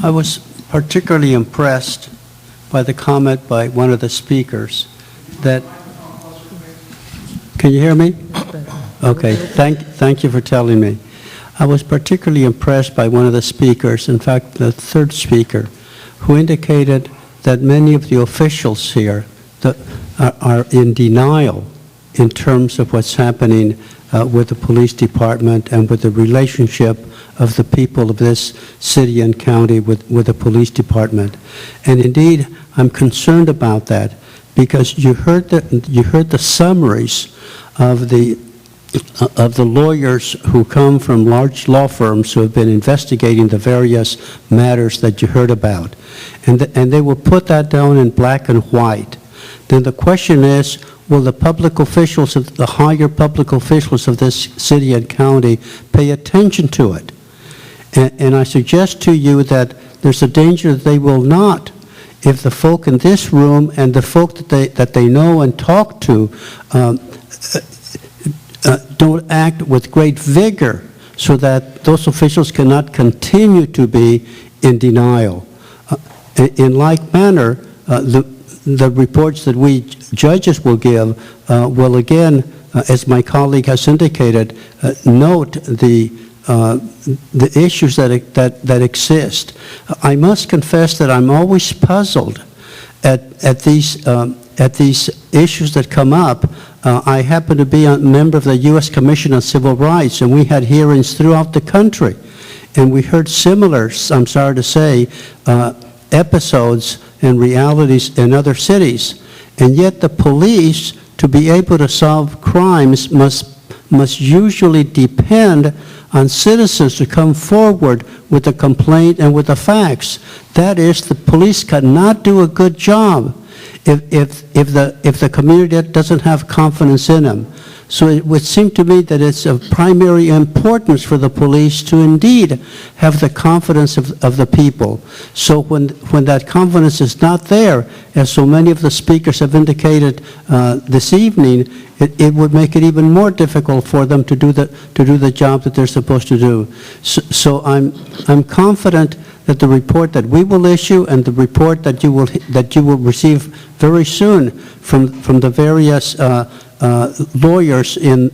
I was particularly impressed by the comment by one of the speakers that, can you hear me? Okay, thank you for telling me. I was particularly impressed by one of the speakers, in fact, the third speaker, who indicated that many of the officials here that are in denial in terms of what's happening with the police department and with the relationship of the people of this city and county with the police department. And indeed, I'm concerned about that because you heard the summaries of the lawyers who come from large law firms who have been investigating the various matters that you heard about. And they will put that down in black and white. Then the question is, will the public officials, the higher public officials of this city and county pay attention to it? And I suggest to you that there's a danger that they will not if the folk in this room and the folk that they know and talk to don't act with great vigor so that those officials cannot continue to be in denial. In like manner, the reports that we judges will give will again, as my colleague has indicated, note the issues that exist. I must confess that I'm always puzzled at these issues that come up. I happen to be a member of the U.S. Commission on Civil Rights, and we had hearings throughout the country, and we heard similar, I'm sorry to say, episodes and realities in other cities. And yet the police, to be able to solve crimes, must usually depend on citizens to come forward with a complaint and with the facts. That is, the police cannot do a good job if the community doesn't have confidence in them. So it would seem to me that it's of primary importance for the police to indeed have the confidence of the people. So when that confidence is not there, as so many of the speakers have indicated this evening, it would make it even more difficult for them to do the job that they're supposed to do. So I'm confident that the report that we will issue and the report that you will receive very soon from the various lawyers in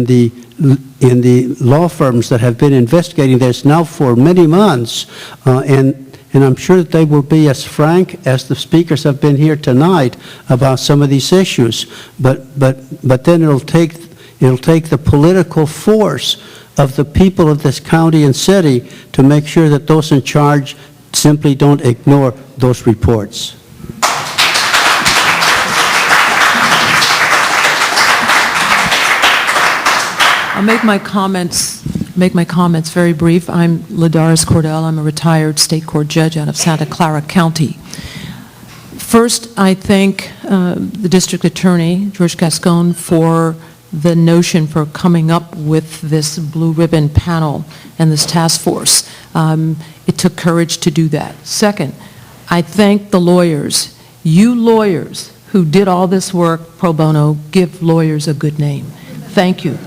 the law firms that have been investigating this now for many months, and I'm sure that they will be as frank as the speakers have been here tonight about some of these issues. But then it'll take the political force of the people of this county and city to make sure that those in charge simply don't ignore those reports. I'll make my comments very brief. I'm Doris Cordell. I'm a retired state court judge out of Santa Clara County. First, I thank the district attorney, George Gascon, for the notion for coming up with this blue ribbon panel and this task force. It took courage to do that. Second, I thank the lawyers. You lawyers who did all this work pro bono, give lawyers a good name. Thank you.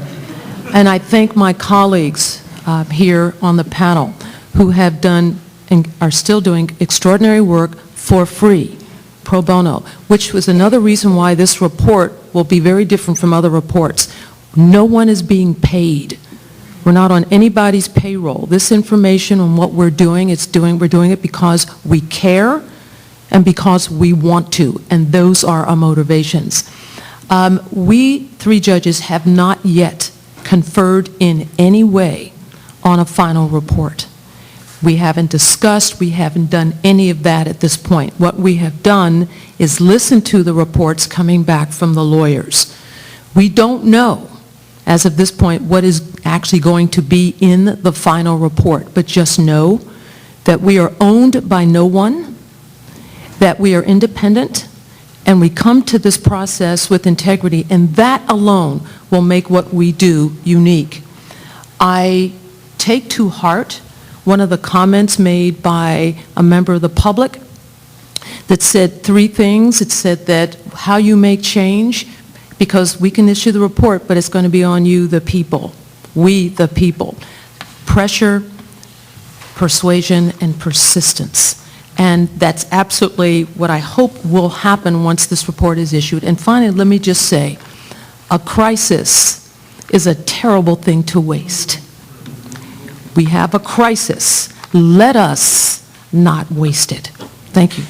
And I thank my colleagues here on the panel who have done and are still doing extraordinary work for free, pro bono, which was another reason why this report will be very different from other reports. No one is being paid. We're not on anybody's payroll. This information on what we're doing, we're doing it because we care and because we want to, and those are our motivations. We three judges have not yet conferred in any way on a final report. We haven't discussed, we haven't done any of that at this point. What we have done is listen to the reports coming back from the lawyers. We don't know, as of this point, what is actually going to be in the final report, but just know that we are owned by no one, that we are independent, and we come to this process with integrity, and that alone will make what we do unique. I take to heart one of the comments made by a member of the public that said three things. It said that how you make change, because we can issue the report, but it's going to be on you, the people, we, the people. Pressure, persuasion, and persistence. And that's absolutely what I hope will happen once this report is issued. And finally, let me just say, a crisis is a terrible thing to waste. We have a crisis. Let us not waste it. Thank you.